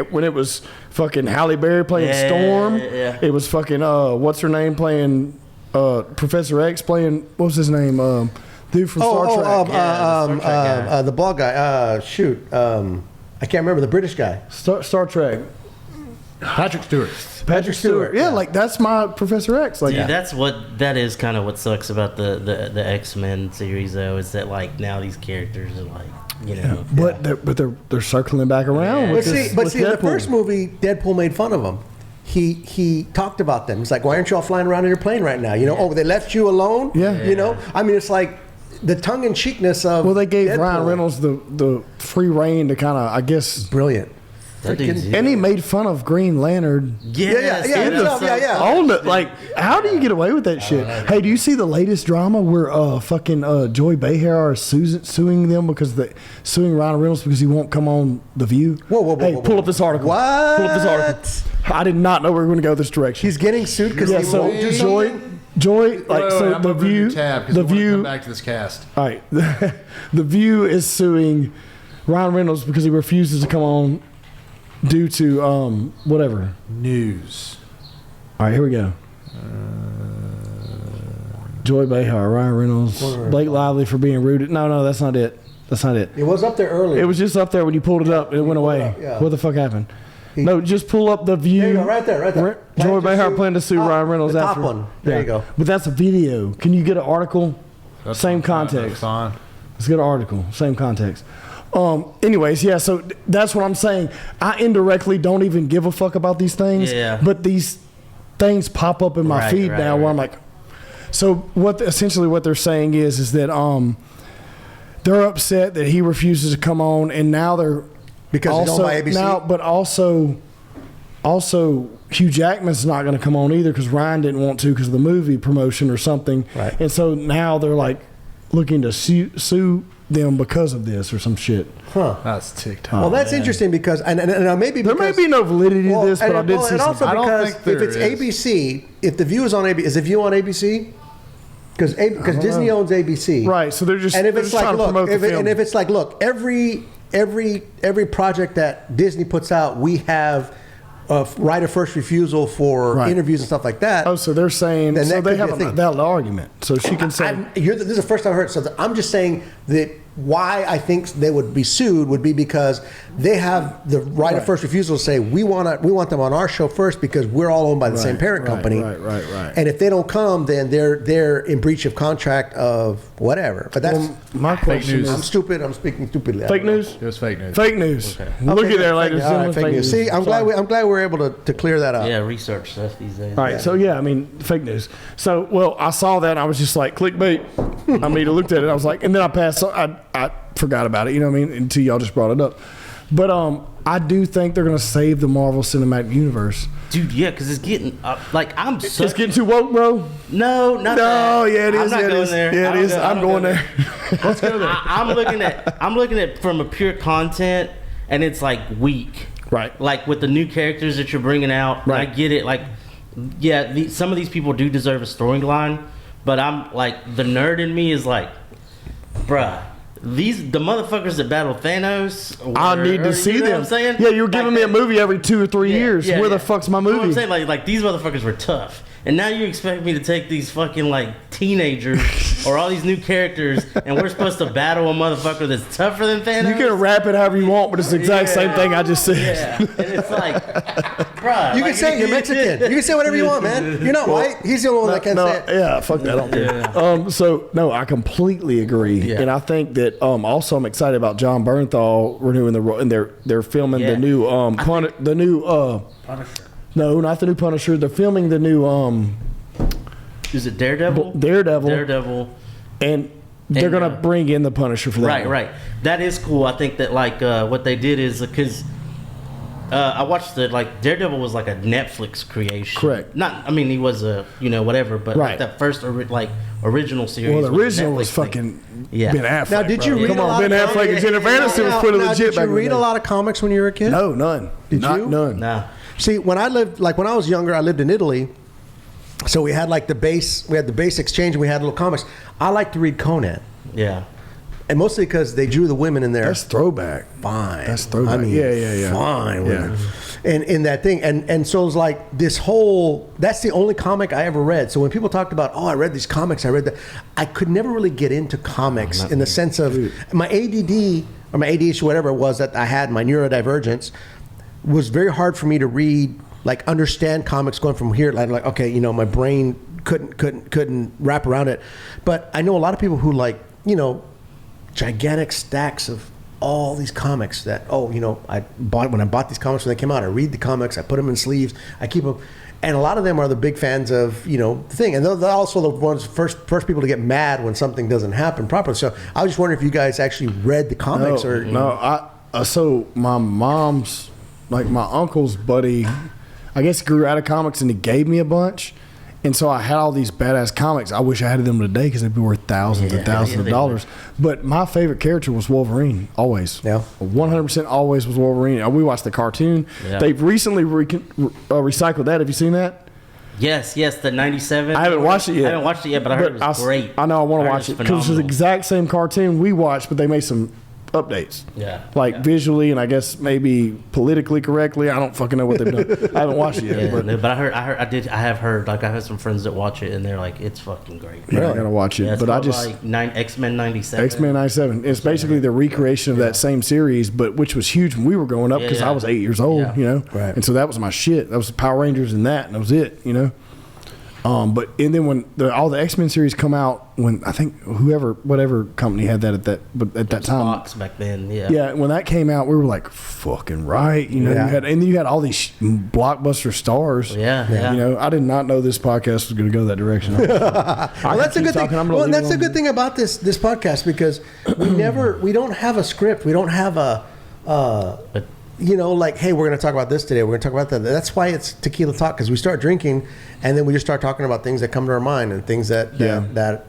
When it was fucking Halle Berry playing Storm, it was fucking what's her name playing Professor X playing what's his name dude from Star Trek. The bald guy. I can't remember the British guy. Star Trek. Patrick Stewart. Patrick Stewart. Yeah, like that's my Professor X. Like, dude, that is kind of what sucks about the X-Men series though, is that like now these characters are like. But they're circling back around. But see, in the first movie, Deadpool made fun of them. He talked about them. He's like, "Why aren't y'all flying around in your plane right now? They left you alone." Yeah. I mean, it's like the tongue in cheekness of. Well, they gave Deadpool. Ryan Reynolds the free reign to kind of, I guess, brilliant. And he made fun of Green Lantern. Yeah. Owned it. Like, how do you get away with that shit? Hey, do you see the latest drama where Joy Behar is suing them because suing Ryan Reynolds because he won't come on The View? Whoa! Pull up this article. What? Pull up this article. I did not know we were going to go this direction. He's getting sued because he won't do something. Joy, I'm The View. The View. Come back to this cast. All right, The View is suing Ryan Reynolds because he refuses to come on. Due to whatever news. All right, here we go. Joy Behar, Ryan Reynolds, Blake Lively for being rude. No, that's not it. It was up there earlier. It was just up there when you pulled it up. It went away. What the fuck happened? No, just pull up The View. There you go, right there. Joy Behar planned to sue Ryan Reynolds the after. top one. There you go. But that's a video. Can you get an article? Same context. That's fine. Let's get an article. Same context. Anyways, yeah, so that's what I'm saying. I indirectly don't even give a fuck about these things. Yeah. But these things pop up in my feed now where I'm like, so essentially what they're saying is that they're upset that he refuses to come on, and now they're because he's owned by ABC. Now, but also Hugh Jackman's not going to come on either because Ryan didn't want to because of the movie promotion or something. Right. And so now they're like looking to sue them because of this or some shit. That's TikTok. Well, that's interesting because and maybe there may be no validity to this, but I did see also something. I don't because think there if it's is. ABC, if the View is on ABC, is the View on ABC? Because Disney owns ABC, right? So they're just and if it's like look, if it's like look, every project that Disney puts out, we have right of first refusal for interviews and stuff like that. Oh, so they're saying then so that they could have be a thing. valid argument. So she can say this is the first time I heard it. So I'm just saying that why I think they would be sued would be because they have the right of first refusal to say we want them on our show first because we're all owned by the same parent company. Right. And if they don't come, then they're in breach of contract of whatever. But that's my question. news. I'm stupid. I'm speaking stupidly. Fake news. It was fake news. Fake news. Okay. Look at there, ladies and All right, gentlemen. fake news. See, I'm glad we're able to clear that up. Yeah, research stuff these days. All right, so yeah, I mean, fake news. So, well, I saw that and I was just like, clickbait. I mean, I looked at it, I was like, and then I passed. I forgot about it. You know what I mean? Until y'all just brought it up. But I do think they're gonna save the Marvel Cinematic Universe. Dude, yeah, because it's getting It's getting too woke, bro. No, not that. No, yeah, it is. I'm not going there. Yeah, it is. I'm going there. Let's go there. I'm looking at from a pure content, and it's like weak. Right. Like with the new characters that you're bringing out. Right. I get it. Like, yeah, some of these people do deserve a storyline, but I'm like the nerd in me is like, bruh. The motherfuckers that battle Thanos. I need to see you know them. What I'm saying? Yeah, you're giving me a movie every 2 or 3 years. Where the fuck's my movie? You know what I'm saying? Like these motherfuckers were tough. And now you expect me to take these fucking like teenagers or all these new characters, and we're supposed to battle a motherfucker that's tougher than Thanos? You can wrap it however you want, but it's the exact same thing I just said. Yeah, and it's like, bruh. You can say you're Mexican. You can say whatever you want, man. You're not white. He's the only one that can say it. Yeah, fuck that. I don't care. So no, I completely agree, and I think that also I'm excited about John Bernthal renewing the role, and they're filming the new Punisher. No, not the new Punisher. They're filming the new Is it Daredevil? Daredevil, and they're gonna bring in the Punisher for that. Right, right. That is cool. I think that like what they did is because I watched Daredevil was like a Netflix creation. Correct. Not, I mean, he was a whatever, but like that first original series. Well, the original was fucking Ben Affleck. Now, did you read Come a on, lot Ben of Affleck and Jennifer Aniston was pretty legit Did back you in read the a day. lot of comics when you were a kid? No, none. Did Not you? None. No. See, when I was younger, I lived in Italy. So we had like the base exchange, and we had little comics. I like to read Conan. Yeah. And mostly because they drew the women in there. That's throwback. Fine. That's throwback. I mean, yeah. Fine. Yeah. Women. And in that thing. And so it was like this that's the only comic I ever read. So when people talked about, I read these comics, I read that, I could never really get into comics in the sense of my ADD or my ADHD, whatever it was that I had, my neurodivergence, was very hard for me to read, like understand comics going from here. Like okay, my brain couldn't wrap around it. But I know a lot of people who gigantic stacks of all these comics that I bought these comics when they came out. I read the comics, I put them in sleeves, I keep them, and a lot of them are the big fans of the thing, and they're also the ones first people to get mad when something doesn't happen properly. So I was just wondering if you guys actually read the comics so my mom's my uncle's buddy, I guess, grew out of comics and he gave me a bunch. And so I had all these badass comics. I wish I had them today because they'd be worth thousands and thousands of dollars. But my favorite character was Wolverine, always. Yeah. 100% always was Wolverine. We watched the cartoon. Yeah. They've recently recycled that. Have you seen that? Yes, the 97. I haven't watched it yet. I haven't watched it yet, but I heard it was great. I know I want to watch it because it's the exact same cartoon we watched, but they made some updates. Visually and I guess maybe politically correctly. I don't fucking know what they've done. I haven't watched it yet. But I have heard I have some friends that watch it and they're like, it's fucking great. Yeah, I gotta watch it. Yeah, but I just X-Men 97. X-Men 97. It's basically the recreation of that same series, but which was huge when we were growing up because I was 8 years old, Right. And so that was my shit. That was Power Rangers and that was it, and then when all the X-Men series come out, when I think whatever company had that at that time, Fox back then, yeah, when that came out, we were like, fucking right, you had all these blockbuster stars, I did not know this podcast was going to go that direction. Well, that's a good thing. Well, that's a good thing about this podcast because we don't have a script, we don't have hey, we're going to talk about this today. We're going to talk about that. That's why it's Tequila Talk, because we start drinking and then we just start talking about things that come to our mind and things that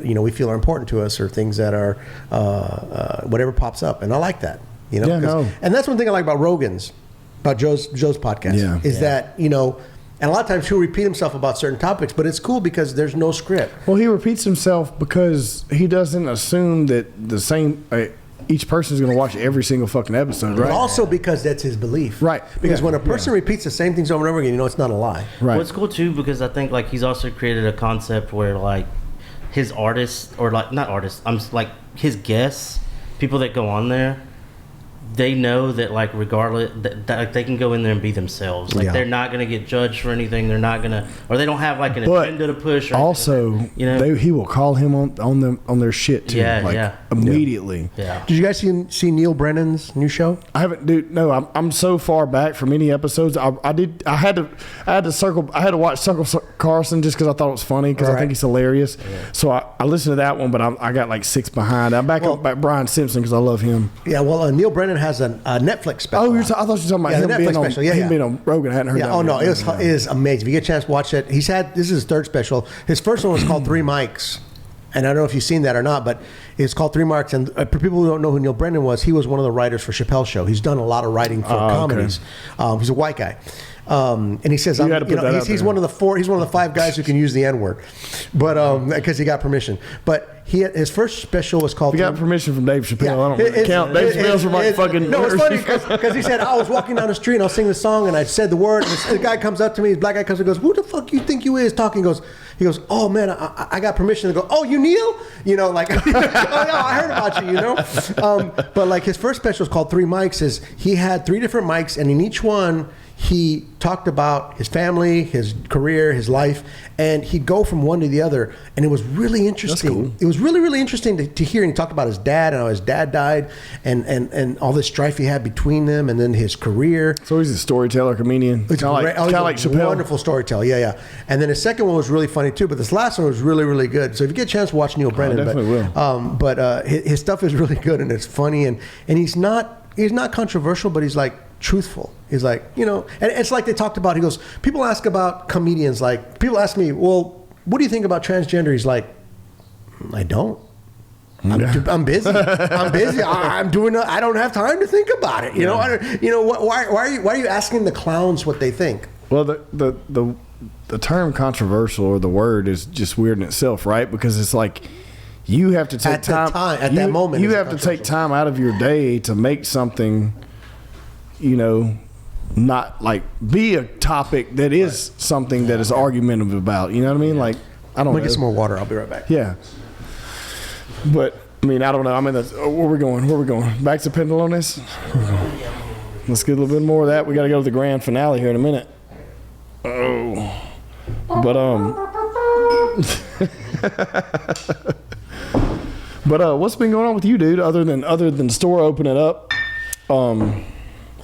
we feel are important to us or things that are whatever pops up. And I like that. And that's one thing I like about Rogan's, about Joe's podcast, that and a lot of times he'll repeat himself about certain topics, but it's cool because there's no script. Well, he repeats himself because he doesn't assume that the same. Each person is going to watch every single fucking episode, right? But also because that's his belief. Right. Because when a person repeats the same things over and over again, it's not a lie. Right. Well, it's cool too because I think he's also created a concept where his artists or not artists, his guests, people that go on there, they know that regardless that they can go in there and be themselves. They're not going to get judged for anything. They're not going to, or they don't have an agenda to push. Or also, he will call him on their shit too. Immediately. Yeah. Did you guys see Neil Brennan's new show? I haven't, dude. No, I'm so far back from any episodes. I had to watch Circle Carson just because I thought it was funny because I think he's hilarious. Yeah. So I listened to that one, but I got 6 behind. I'm back up Brian Simpson because I love him. Yeah. Well, Neil Brennan has a Netflix special. Oh, I thought you were talking about him being on. Him being on Rogan. I hadn't heard that. Oh no, it is amazing. If you get a chance to watch it, this is his third special. His first one was called Three Mics. And I don't know if you've seen that or not, but it's called Three Mics. And for people who don't know who Neil Brennan was, he was one of the writers for Chappelle's Show. He's done a lot of writing for comedies. Okay. He's a white guy. And he says, he's one of the 5 guys who can use the N-word, but because he got permission. But his first special was called. We got permission from Dave Chappelle. Yeah. I don't really count. Dave Chappelle's from like fucking. No, it's funny because he said I was walking down the street and I was singing the song and I said the word. And the guy comes up to me, this black guy comes and goes, "Who the fuck you think you is talking?" He goes, "Oh man, I got permission to go." "Oh, you Neil?" You know, like, "Oh yeah, I heard about you." You know, but like his first special is called Three Mics. Is he had 3 different mics, and in each one he talked about his family, his career, his life, and he'd go from one to the other, and it was really interesting. That's cool. It was really, really interesting to hear. And he talked about his dad and how his dad died, and all this strife he had between them, and then his career. So he's a storyteller, comedian. Kind of like Chappelle. Wonderful storyteller, yeah. And then his second one was really funny too, but this last one was really, really good. So if you get a chance to watch Neil Brennan, I definitely will. But his stuff is really good and it's funny, and he's not controversial, but he's like truthful. He's like, you know, and it's like they talked about. He goes, people ask about comedians. Like people ask me, well, what do you think about transgender? He's like, I don't. I'm busy. I'm doing. I don't have time to think about it. You know. Why are you asking the clowns what they think? Well, the term controversial or the word is just weird in itself, right? Because it's like you have to take that moment. You have to take time out of your day to make something. You know, not like be a topic that is something that is argumentative about. You know what I mean? Like I don't know. Get some more water. I'll be right back. Yeah. But I mean, I don't know. I mean, where we going? Where we going? Back to Penduloness? Let's get a little bit more of that. We got to go to the grand finale here in a minute. Oh, but what's been going on with you, dude? Other than the store opening up,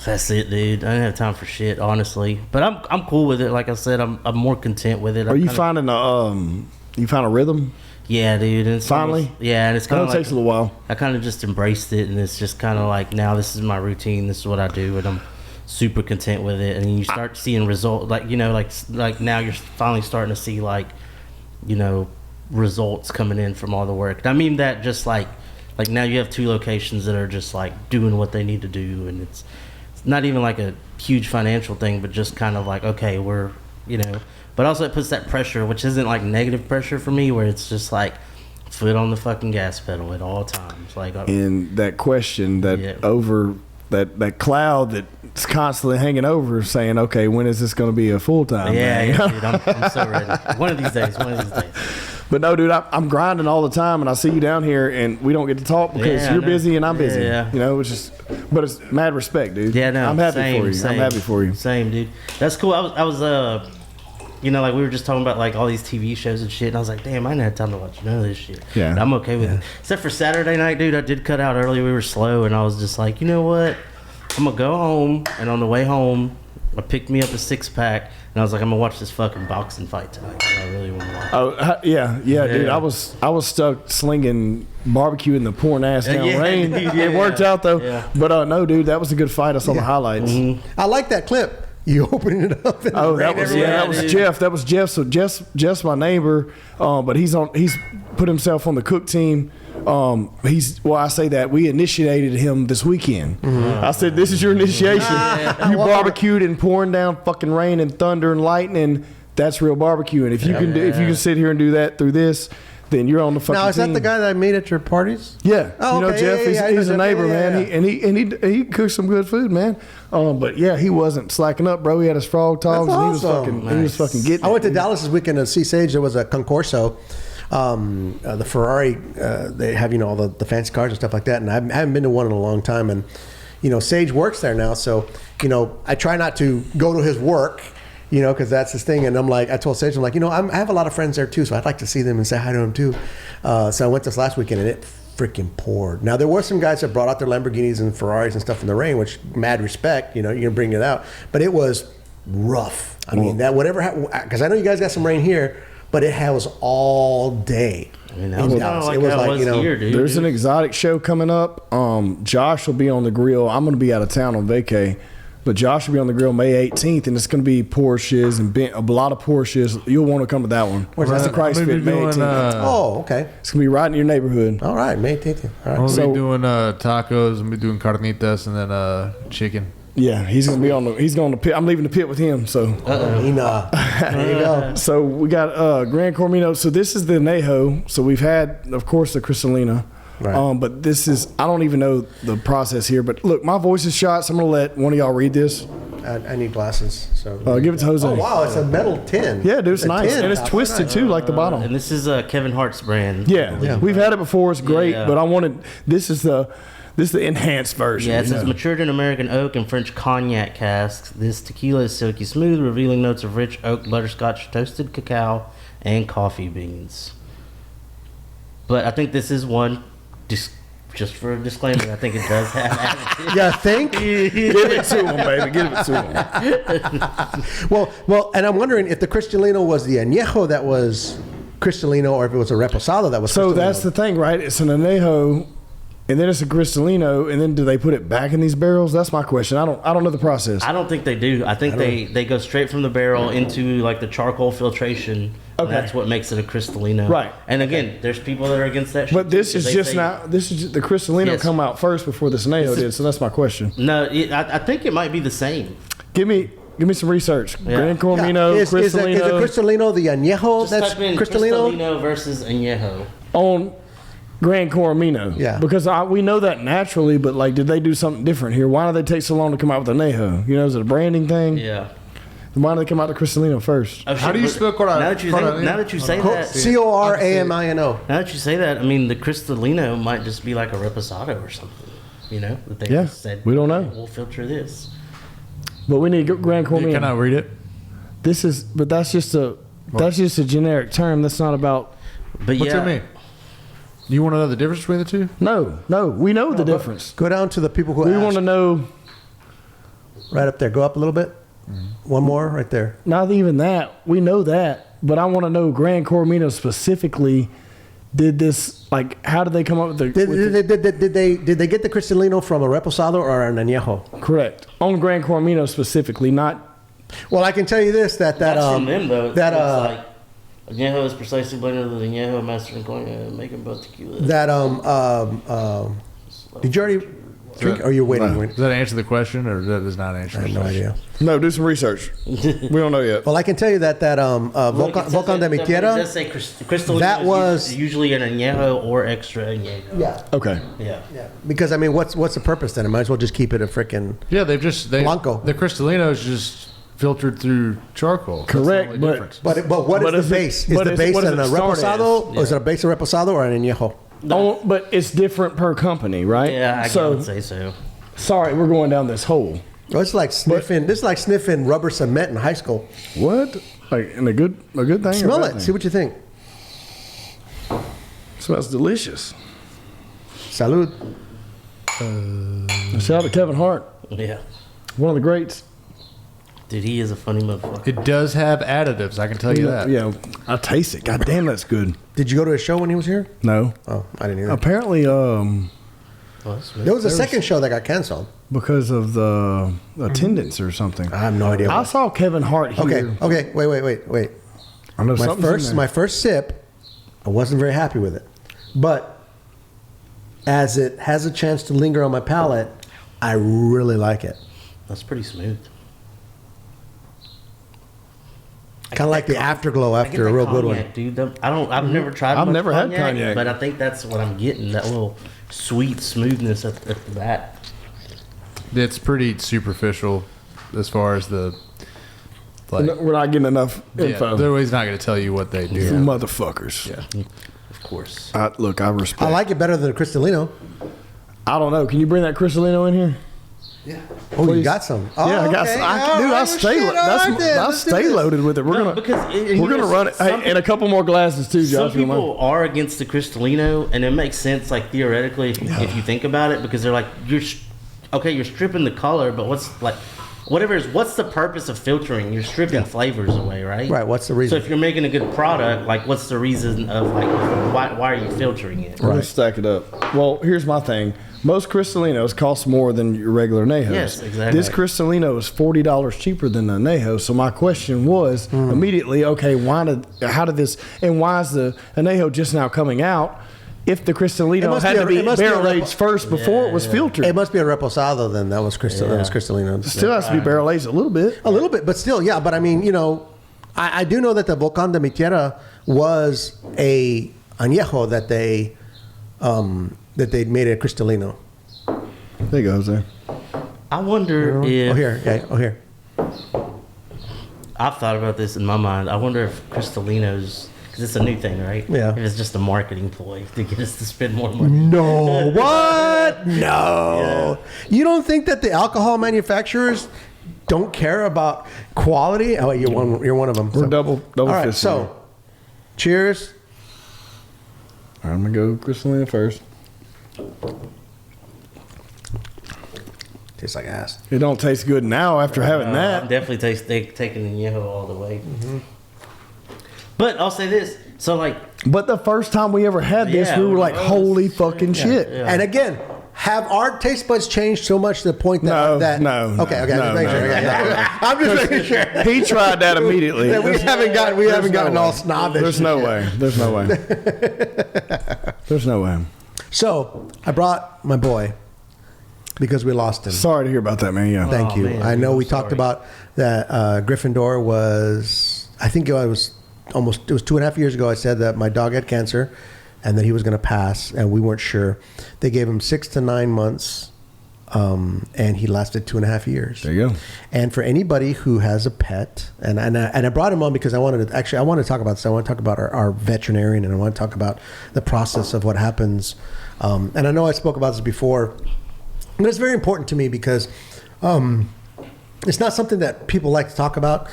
That's it, dude. I didn't have time for shit, honestly. But I'm cool with it. Like I said, I'm more content with it. Are you finding you found a rhythm? Yeah, dude. And Finally? And it's kind of It takes a little while. I kind of just embraced it, and it's just kind of like now this is my routine. This is what I do, and I'm super content with it. And you start seeing results, like like now you're finally starting to see results coming in from all the work. And I mean that just like now you have 2 locations that are just like doing what they need to do, and it's not even like a huge financial thing, but just kind of like, okay, we're, but also it puts that pressure, which isn't like negative pressure for me, where it's just like foot on the fucking gas pedal at all times. Like, and that question over that cloud that's constantly hanging over saying, okay, when is this going to be a full-time? Yeah, dude, I'm so ready. One of these days. But no, dude, I'm grinding all the time, and I see you down here, and we don't get to talk because you're busy and I'm busy. Yeah. But it's mad respect, dude. Yeah, no, I'm happy for you. I'm happy for you. Same, dude. That's cool. I was like we were just talking about like all these TV shows and shit, and I was like, damn, I didn't have time to watch none of this shit. Yeah. But I'm okay with it. Except for Saturday night, dude, I did cut out early. We were slow, and I was just like, you know what? I'm gonna go home, and on the way home, I picked me up a 6-pack, and I was like, I'm gonna watch this fucking boxing fight tonight. I really want to watch. Oh yeah, dude. I was stuck slinging barbecue in the pouring ass down rain. Dude, it worked out though. Yeah. But no, dude, that was a good fight. I saw the highlights. Mm-hmm. I like that clip. You opening it up. Oh, that was Jeff. That was Jeff. So Jeff's my neighbor, but he's put himself on the cook team. I say that we initiated him this weekend. Mm-hmm. I said, this is your initiation. You barbecued and pouring down fucking rain and thunder and lightning. That's real barbecuing. If you can sit here and do that through this, then you're on the fucking team. Now, is that the guy that I meet at your parties? Yeah. Oh, okay. Jeff, he's a neighbor, man. He cooks some good food, man. But yeah, he wasn't slacking up, bro. He had his frog togs, and he was fucking getting I went to Dallas this weekend to see Sage. There was a concorso. The Ferrari, they have, all the fancy cars and stuff like that. And I haven't been to one in a long time. And, Sage works there now. So, I try not to go to his work, because that's his thing. And I'm like, I told Sage, I'm like, I have a lot of friends there too. So I'd like to see them and say hi to them too. So I went this last weekend and it freaking poured. Now, there were some guys that brought out their Lamborghinis and Ferraris and stuff in the rain, which mad respect, you can bring it out. But it was rough. I mean, that whatever, because I know you guys got some rain here, but it was all day. I mean, that was kind of like here, dude. There's an exotic show coming up. Josh will be on the grill. I'm going to be out of town on vacay, but Josh will be on the grill May 18th, and it's going to be Porsches and a lot of Porsches. You'll want to come to that one. Where's that? The Christ Fit, May 18th. Oh, okay. It's going to be right in your neighborhood. All right, May 18th. All right. We'll be doing tacos, and be doing carnitas, and then chicken. Yeah, he's gonna be on the. He's going to pit. I'm leaving the pit with him. So. There you go. So we got Gran Cormino. So this is the Añejo. So we've had, of course, the Cristalina. Right. But this is, I don't even know the process here. But look, my voice is shot, so I'm going to let one of y'all read this. I need glasses. So Give it to Jose. Oh wow, it's a metal tin. Yeah, dude, it's a nice. tin And it's top. twisted, too, like the bottom. And this is Kevin Hart's brand. Yeah, we've had it before. It's great. Yeah. But I wanted, this is the enhanced version. Yeah, it you says know? matured in American oak and French cognac casks. This tequila is silky smooth, revealing notes of rich oak, butterscotch, toasted cacao, and coffee beans. But I think this is one, just for a disclaimer, I think it does have additives. Yeah, think. Give it to him, baby. Give it to him. Well, and I'm wondering if the Cristalino was the Añejo that was Cristalino, or if it was a Reposado that was. So Cristalino. that's the thing, right? It's an Añejo, and then it's a Cristalino, and then do they put it back in these barrels? That's my question. I don't know the process. I don't think they do. I think they go straight from the barrel into like the charcoal filtration. Okay. And that's what makes it a Cristalino. Right. And again, there's people that are against that shit. But this too, is 'cause just they say- now. This is the Cristalino Yes. come out first before this Añejo did. So that's my question. No, I think it might be the same. Give me some research. Yeah. Gran Cormino, is the Cristalino Cristalino the Añejo Just that's type in Cristalino? Cristalino versus Añejo. on Gran Cormino. Yeah. Because we know that naturally, but like, did they do something different here? Why did they take so long to come out with Añejo? You know, is it a branding thing? Yeah. Why did they come out with Cristalino first? Oh, How shit, do you but spell Cormino? Now that you say that, Cormino. now that you say that, I mean, the Cristalino might just be like a Reposado or something. You know, that they Yeah, just said, we don't know. We'll filter this. But we need Gran Cormino. Can I read it? But that's just a generic term. That's not about. But What's yeah, it mean? You want to know the difference between the two? No, we know the difference. Go down to the people who We asked. want to know. Right up there. Go up a little bit. One more right there. Not even that. We know that, but I want to know Gran Cormino specifically. Did this, like, how did they come up with the? Did they get the Cristalino from a Reposado or an Añejo? Correct. On Gran Cormino specifically, not. Well, I can tell you this that that's from them though. that It's like Añejo is precisely blended with Añejo, master and cognac, making both tequila. did you already drink? Or are you waiting? Does that answer the question, or that does not answer? I have the no question? idea. No, do some research. We don't know yet. Well, I can tell you that Look, it says Volcan de it- mi It Tierra. does say Cristalino That was- is usually an Añejo or extra Añejo. Yeah. Okay. Yeah. Yeah. Because I mean, what's the purpose then? I might as well just keep it a freaking. Yeah, they Blanco. The Cristalino is just filtered through charcoal. That's the Correct, only but- difference. But what But is is the it- base? Is but the is- base what does in a it start Reposado? as? Or is it a base of Reposado or an Añejo? Oh, but it's different per company, right? Yeah, I would say so. Sorry, we're going down this hole. Oh, it's like sniffing. This is like sniffing rubber cement in high school. What? Like, in a good thing? or Smell bad it. thing? See what you think. Smells delicious. Salud. Shout out to Kevin Hart, Yeah. one of the greats. Dude, he is a funny motherfucker. It does have additives. I can tell you that. Yeah, I taste it. God damn, that's good. Did you go to a show when he was here? No, Oh, I didn't either. apparently, Oh, that's smooth. There was a second show that got canceled. because of the attendance or something. I have no idea. I saw Kevin Hart here. Okay. Wait. I know My something's in there. first sip, I wasn't very happy with it, but as it has a chance to linger on my palate, I really like it. That's pretty smooth. Kind of like the afterglow I get after a that real good one. cognac, dude. I've never tried. I've much never had cognac. but I think that's what I'm getting. That little sweet smoothness at the bat. It's pretty superficial as far as the. Like, We're not getting enough info. they're always not going to tell you what they do. Motherfuckers. Yeah. Of course. Look, I respect. I like it better than a Cristalino. I don't know. Can you bring that Cristalino in here? Oh, you Please. got some? Oh, Yeah, I got. okay. Dude, I stay. I stay loaded with it. We're No, gonna because we're gonna run it. Hey, and a couple more glasses too, Some Josh. you don't mind? people are against the Cristalino, and it makes sense, like theoretically, if you think about it, because they're like, you're stripping the color, but what's the purpose of filtering? You're stripping flavors away, right? Right, what's the reason? So if you're making a good product, like, what's the reason of like why are you filtering it? We're gonna stack it up. Well, here's my thing. Most Cristalinos cost more than your regular Añejos. Yes, exactly. This Cristalino is $40 cheaper than the Añejo. So my question was immediately, okay, why is the Añejo just now coming out? if the It Cristalino must had be to a- be it must be a barrel Repo- aged first before it was filtered. It must be a reposado then. That was Cristalino. Still has to be barrel aged a little bit. A little bit, but still, yeah. But I mean, I do know that the Volcán de mi Tierra was a añejo that they made a Cristalino. There you go, Jose. I wonder if Oh here, yeah, oh here. I've thought about this in my mind. I wonder if Cristalinos, because it's a new thing, right? Yeah. If it's just a marketing ploy to get us to spend more money. No, what? No. You don't think that the alcohol manufacturers don't care about quality? Oh, you're one of them. We're double All right, fisted. so cheers. All right, I'm gonna go Cristalino first. Tastes like ass. It don't taste good now after having I'm that. definitely taking the Añejo all the way. But I'll say this. So, like, But the first time we ever had this, Yeah, we were it like, was. "Holy fucking shit!" yeah. And again, have our taste buds changed so much to the point that No. Okay, No, just making no, sure. no, Okay. I'm just making sure. He tried that immediately. Yeah, we haven't gotten no all way. snobbish. There's no way. There's no way. There's no way. So I brought my boy because we lost him. Sorry to hear about that, man. Yeah. Thank you. man, I know I'm we talked sorry. about that. Gryffindor was. I think it was 2.5 years ago. I said that my dog had cancer, and that he was going to pass, and we weren't sure. They gave him 6 to 9 months, and he lasted 2.5 years. There you go. And for anybody who has a pet, and I brought him on because I wanted to talk about this. I want to talk about our veterinarian, and I want to talk about the process of what happens. And I know I spoke about this before, but it's very important to me because it's not something that people like to talk about.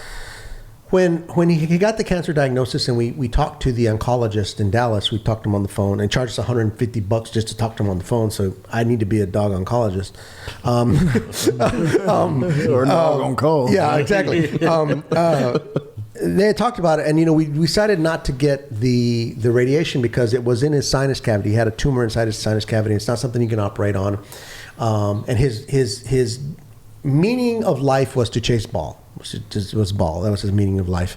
When he got the cancer diagnosis and we talked to the oncologist in Dallas, we talked to him on the phone and charged us $150 just to talk to him on the phone. So I need to be a dog oncologist. Or a dog on call. Yeah, exactly. They had talked about it, and we decided not to get the radiation because it was in his sinus cavity. He had a tumor inside his sinus cavity. It's not something you can operate on. And his meaning of life was to chase ball. Was ball. That was his meaning of life.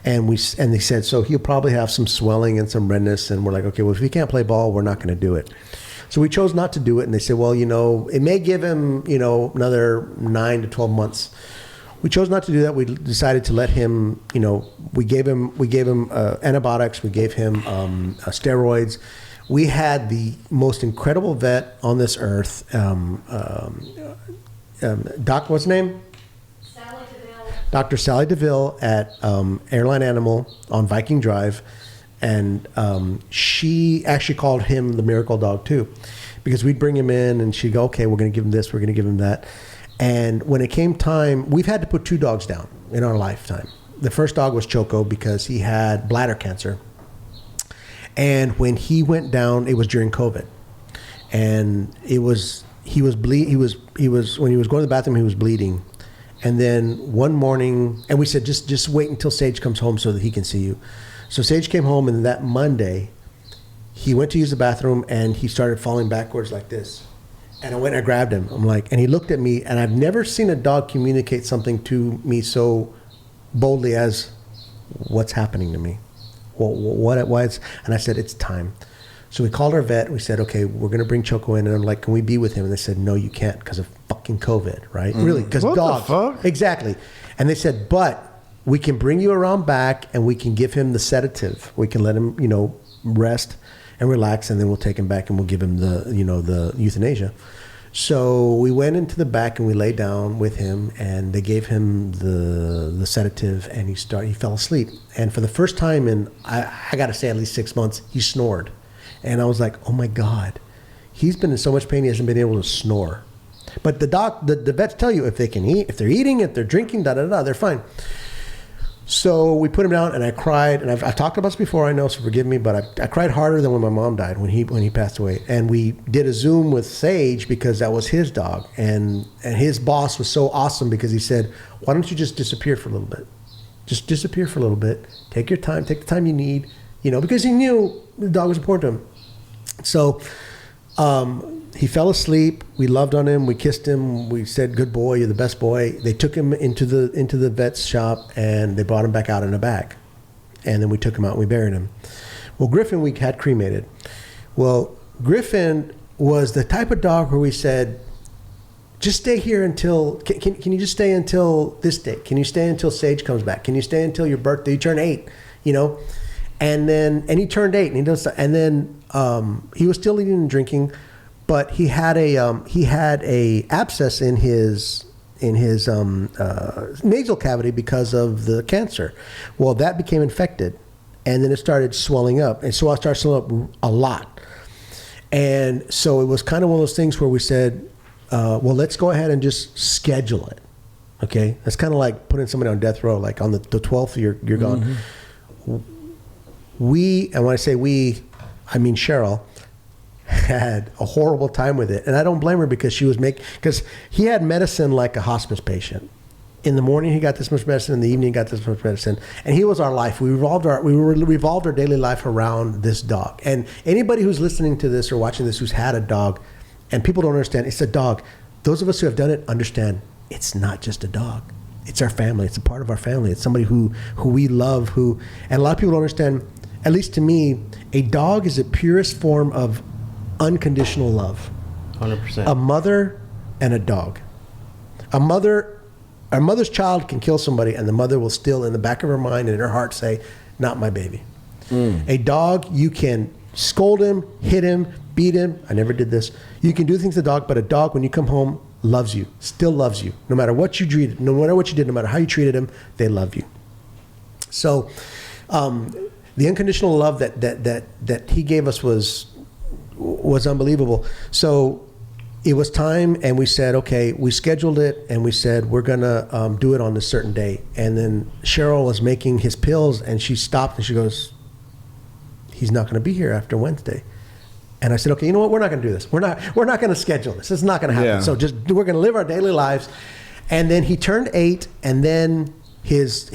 And they said, so he'll probably have some swelling and some redness. And we're like, okay, well, if he can't play ball, we're not going to do it. So we chose not to do it. And they said, well, it may give him, another 9 to 12 months. We chose not to do that. We decided to let him, we gave him antibiotics. We gave him steroids. We had the most incredible vet on this earth. Doc, what's his name? Dr. Sally DeVille at Airline Animal on Viking Drive. And she actually called him the miracle dog too, because we'd bring him in and she'd go, okay, we're going to give him this, we're going to give him that. And when it came time, we've had to put 2 dogs down in our lifetime. The first dog was Choco because he had bladder cancer. And when he went down, it was during COVID. And he was when he was going to the bathroom, he was bleeding. And then one morning, and we said, just wait until Sage comes home so that he can see you. So Sage came home, and that Monday, he went to use the bathroom, and he started falling backwards like this. And I went and I grabbed him. I'm like, and he looked at me, and I've never seen a dog communicate something to me so boldly as, what's happening to me? Why it's, and I said, it's time. So we called our vet. We said, okay, we're going to bring Choco in. And I'm like, can we be with him? And they said, no, you can't because of fucking COVID, right? Really, because What the dogs. fuck? Exactly. And they said, but we can bring you around back and we can give him the sedative. We can let him, rest and relax, and then we'll take him back and we'll give him the euthanasia. So we went into the back and we lay down with him, and they gave him the sedative, and he fell asleep. And for the first time in, I got to say, at least 6 months, he snored. And I was like, oh my God, he's been in so much pain he hasn't been able to snore. But the vets tell you if they can eat, if they're eating, if they're drinking, they're fine. So we put him down, and I cried. And I've talked about this before, I know, so forgive me, but I cried harder than when my mom died, when he passed away. And we did a Zoom with Sage because that was his dog. And his boss was so awesome because he said, why don't you just disappear for a little bit? Just disappear for a little bit. Take your time. Take the time you need, because he knew the dog was important to him. So he fell asleep. We loved on him. We kissed him. We said, good boy, you're the best boy. They took him into the vet's shop, and they brought him back out in a bag. And then we took him out and we buried him. Well, Griffin, we had cremated. Well, Griffin was the type of dog where we said, just stay here until, can you just stay until this date? Can you stay until Sage comes back? Can you stay until your birthday? You turn 8, you know? And he turned 8 and then he was still eating and drinking, but he had a abscess in his nasal cavity because of the cancer. Well, that became infected, and then it started swelling up, and so I started swelling up a lot. And so it was kind of one of those things where we said, well, let's go ahead and just schedule it. Okay, that's kind of like putting somebody on death row. Like on the 12th, you're gone. Mm-hmm. And when I say we, I mean Cheryl, had a horrible time with it, and I don't blame her because because he had medicine like a hospice patient. In the morning he got this much medicine, in the evening he got this much medicine, and he was our life. We revolved our daily life around this dog. And anybody who's listening to this or watching this who's had a dog, and people don't understand, it's a dog. Those of us who have done it understand it's not just a dog. It's our family. It's a part of our family. It's somebody who we love, and a lot of people don't understand, at least to me, a dog is the purest form of unconditional love. 100%. A mother and a dog. A mother's child can kill somebody, and the mother will still, in the back of her mind and in her heart, say, not my baby. A dog, you can scold him, hit him, beat him. I never did this. You can do things to the dog, but a dog, when you come home, loves you, still loves you. No matter what you did, no matter how you treated him, they love you. So the unconditional love that he gave us was unbelievable. So it was time, and we said, okay, we scheduled it, and we said, we're going to do it on this certain day. And then Cheryl was making his pills, and she stopped, and she goes, he's not going to be here after Wednesday. And I said, okay, you know what? We're not going to do this. We're not going to schedule this. It's not going to happen. Yeah. So we're going to live our daily lives. And then he turned 8, and then his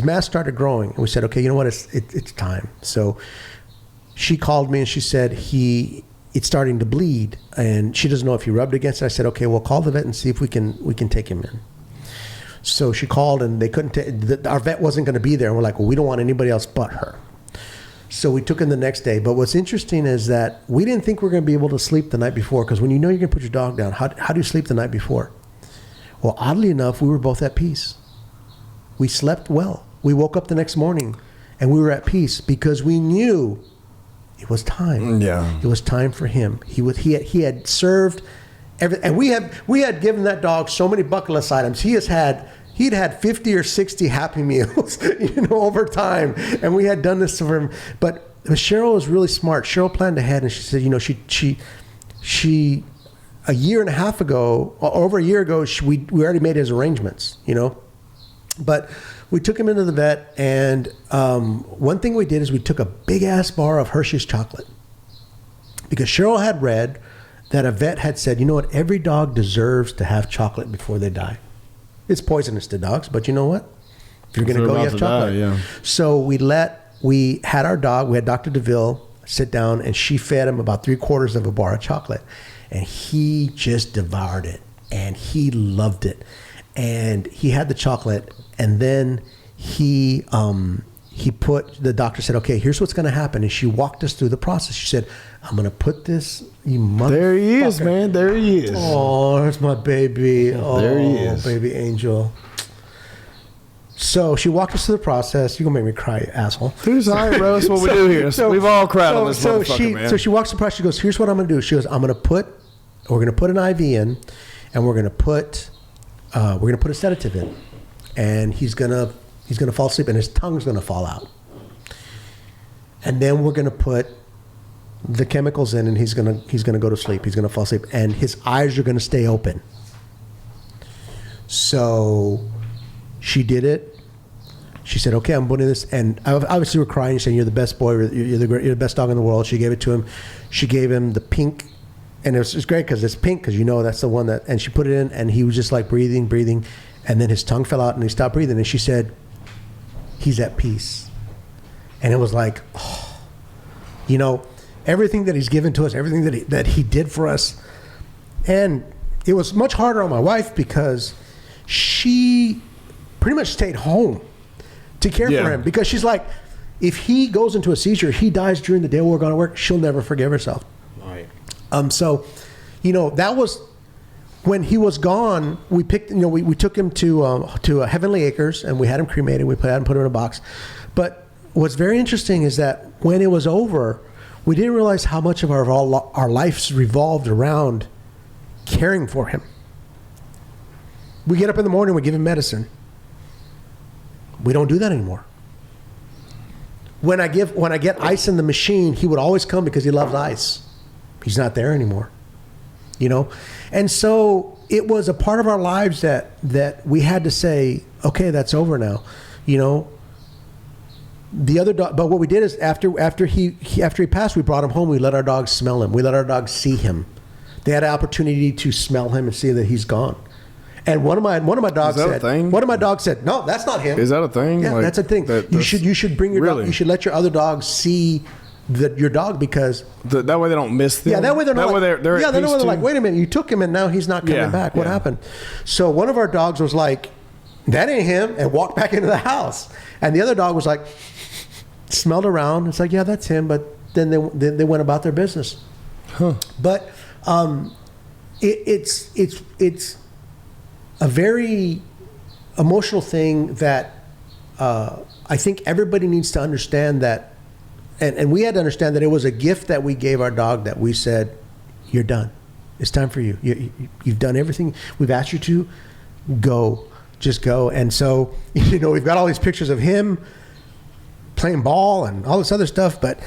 mass started growing. And we said, okay, you know what? It's time. So she called me and she said it's starting to bleed, and she doesn't know if he rubbed against it. I said, okay, we'll call the vet and see if we can take him in. So she called, and they couldn't. Our vet wasn't going to be there. And we're like, well, we don't want anybody else but her. So we took him the next day. But what's interesting is that we didn't think we were going to be able to sleep the night before, because when you know you're going to put your dog down, how do you sleep the night before? Well, oddly enough, we were both at peace. We slept well. We woke up the next morning, and we were at peace because we knew it was time. Yeah. It was time for him. He had served everything, and we had given that dog so many bucket list items. He'd had 50 or 60 Happy Meals, over time, and we had done this for him. But Cheryl was really smart. Cheryl planned ahead, and she said, she a year and a half ago, or over a year ago, we already made his arrangements, But we took him into the vet, and one thing we did is we took a big-ass bar of Hershey's chocolate. Because Cheryl had read that a vet had said, you know what, every dog deserves to have chocolate before they die. It's poisonous to dogs, but you know what? If you're going to go, you have chocolate. Yeah. So we had our dog, we had Dr. DeVille sit down, and she fed him about 3/4 of a bar of chocolate. And he just devoured it, and he loved it. And he had the chocolate, and then the doctor said, okay, here's what's going to happen. And she walked us through the process. She said, I'm going to put this, you motherfucker. There he is, man. There he is. Oh, there's my baby. Oh, there he is. Baby angel. So she walked us through the process. You're going to make me cry, you asshole. Who's all right, bro? That's what we do here. We've all cried on this motherfucker, man. So she walks through the process. She goes, here's what I'm going to do. She goes, we're going to put an IV in, and we're going to put a sedative in. And he's going to fall asleep, and his tongue's going to fall out. And then we're going to put the chemicals in, and he's going to go to sleep. He's going to fall asleep, and his eyes are going to stay open. So she did it. She said, okay, I'm putting this. And obviously we're crying, saying, you're the best boy. You're the best dog in the world. She gave it to him. She gave him the pink. And it was great because it's pink, because that's the one that, and she put it in, and he was just like breathing. And then his tongue fell out, and he stopped breathing. And she said, he's at peace. And it was like, everything that he's given to us, everything that he did for us. And it was much harder on my wife because she pretty much stayed home to care for him, because she's like, if he goes into a seizure, he dies during the day we're going to work, she'll never forgive herself. Right. So, that was when he was gone. We picked, we took him to Heavenly Acres, and we had him cremated. We put him in a box. But what's very interesting is that when it was over, we didn't realize how much of our lives revolved around caring for him. We get up in the morning, we give him medicine. We don't do that anymore. When I get ice in the machine, he would always come because he loves ice. He's not there anymore. And so it was a part of our lives that we had to say, okay, that's over now. The other dog, but what we did is after he passed, we brought him home. We let our dogs smell him. We let our dogs see him. They had an opportunity to smell him and see that he's gone. And one of my dogs said, "No, that's not him." Is that a thing? Yeah, that's a thing. You should bring your dog. You should let your other dogs see your dog, because that way they don't miss them. Yeah, that way they're not. They're like, wait a minute, you took him and now he's not coming back. What happened? So one of our dogs was like, "That ain't him," and walked back into the house. And the other dog was like, smelled around. It's like, yeah, that's him. But then they went about their business. Huh. But it's a very emotional thing that I think everybody needs to understand that, and we had to understand that it was a gift that we gave our dog, that we said, you're done. It's time for you. You've done everything we've asked you to. Go. Just go. And so, we've got all these pictures of him playing ball and all this other stuff, but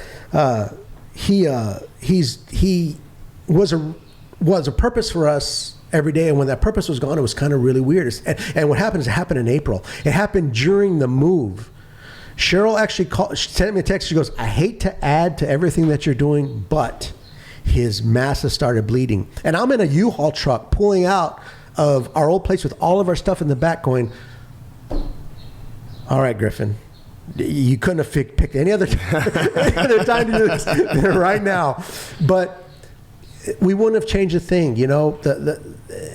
he was a purpose for us every day. And when that purpose was gone, it was kind of really weird. And what happened is, it happened in April. It happened during the move. Cheryl actually sent me a text. She goes, I hate to add to everything that you're doing, but his mass has started bleeding. And I'm in a U-Haul truck pulling out of our old place with all of our stuff in the back, going, all right, Griffin, you couldn't have picked any other time to do this than right now. But we wouldn't have changed a thing.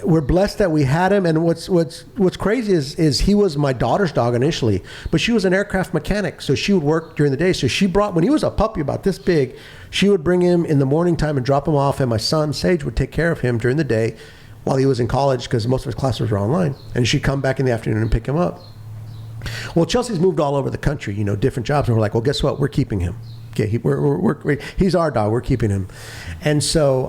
We're blessed that we had him. And what's crazy is he was my daughter's dog initially, but she was an aircraft mechanic, so she would work during the day. So she brought, when he was a puppy about this big, she would bring him in the morning time and drop him off, and my son Sage would take care of him during the day while he was in college, because most of his classes were online, and she'd come back in the afternoon and pick him up. Well, Chelsea's moved all over the country, different jobs, and we're like, well, guess what? We're keeping him. Okay, he's our dog. We're keeping him. And so,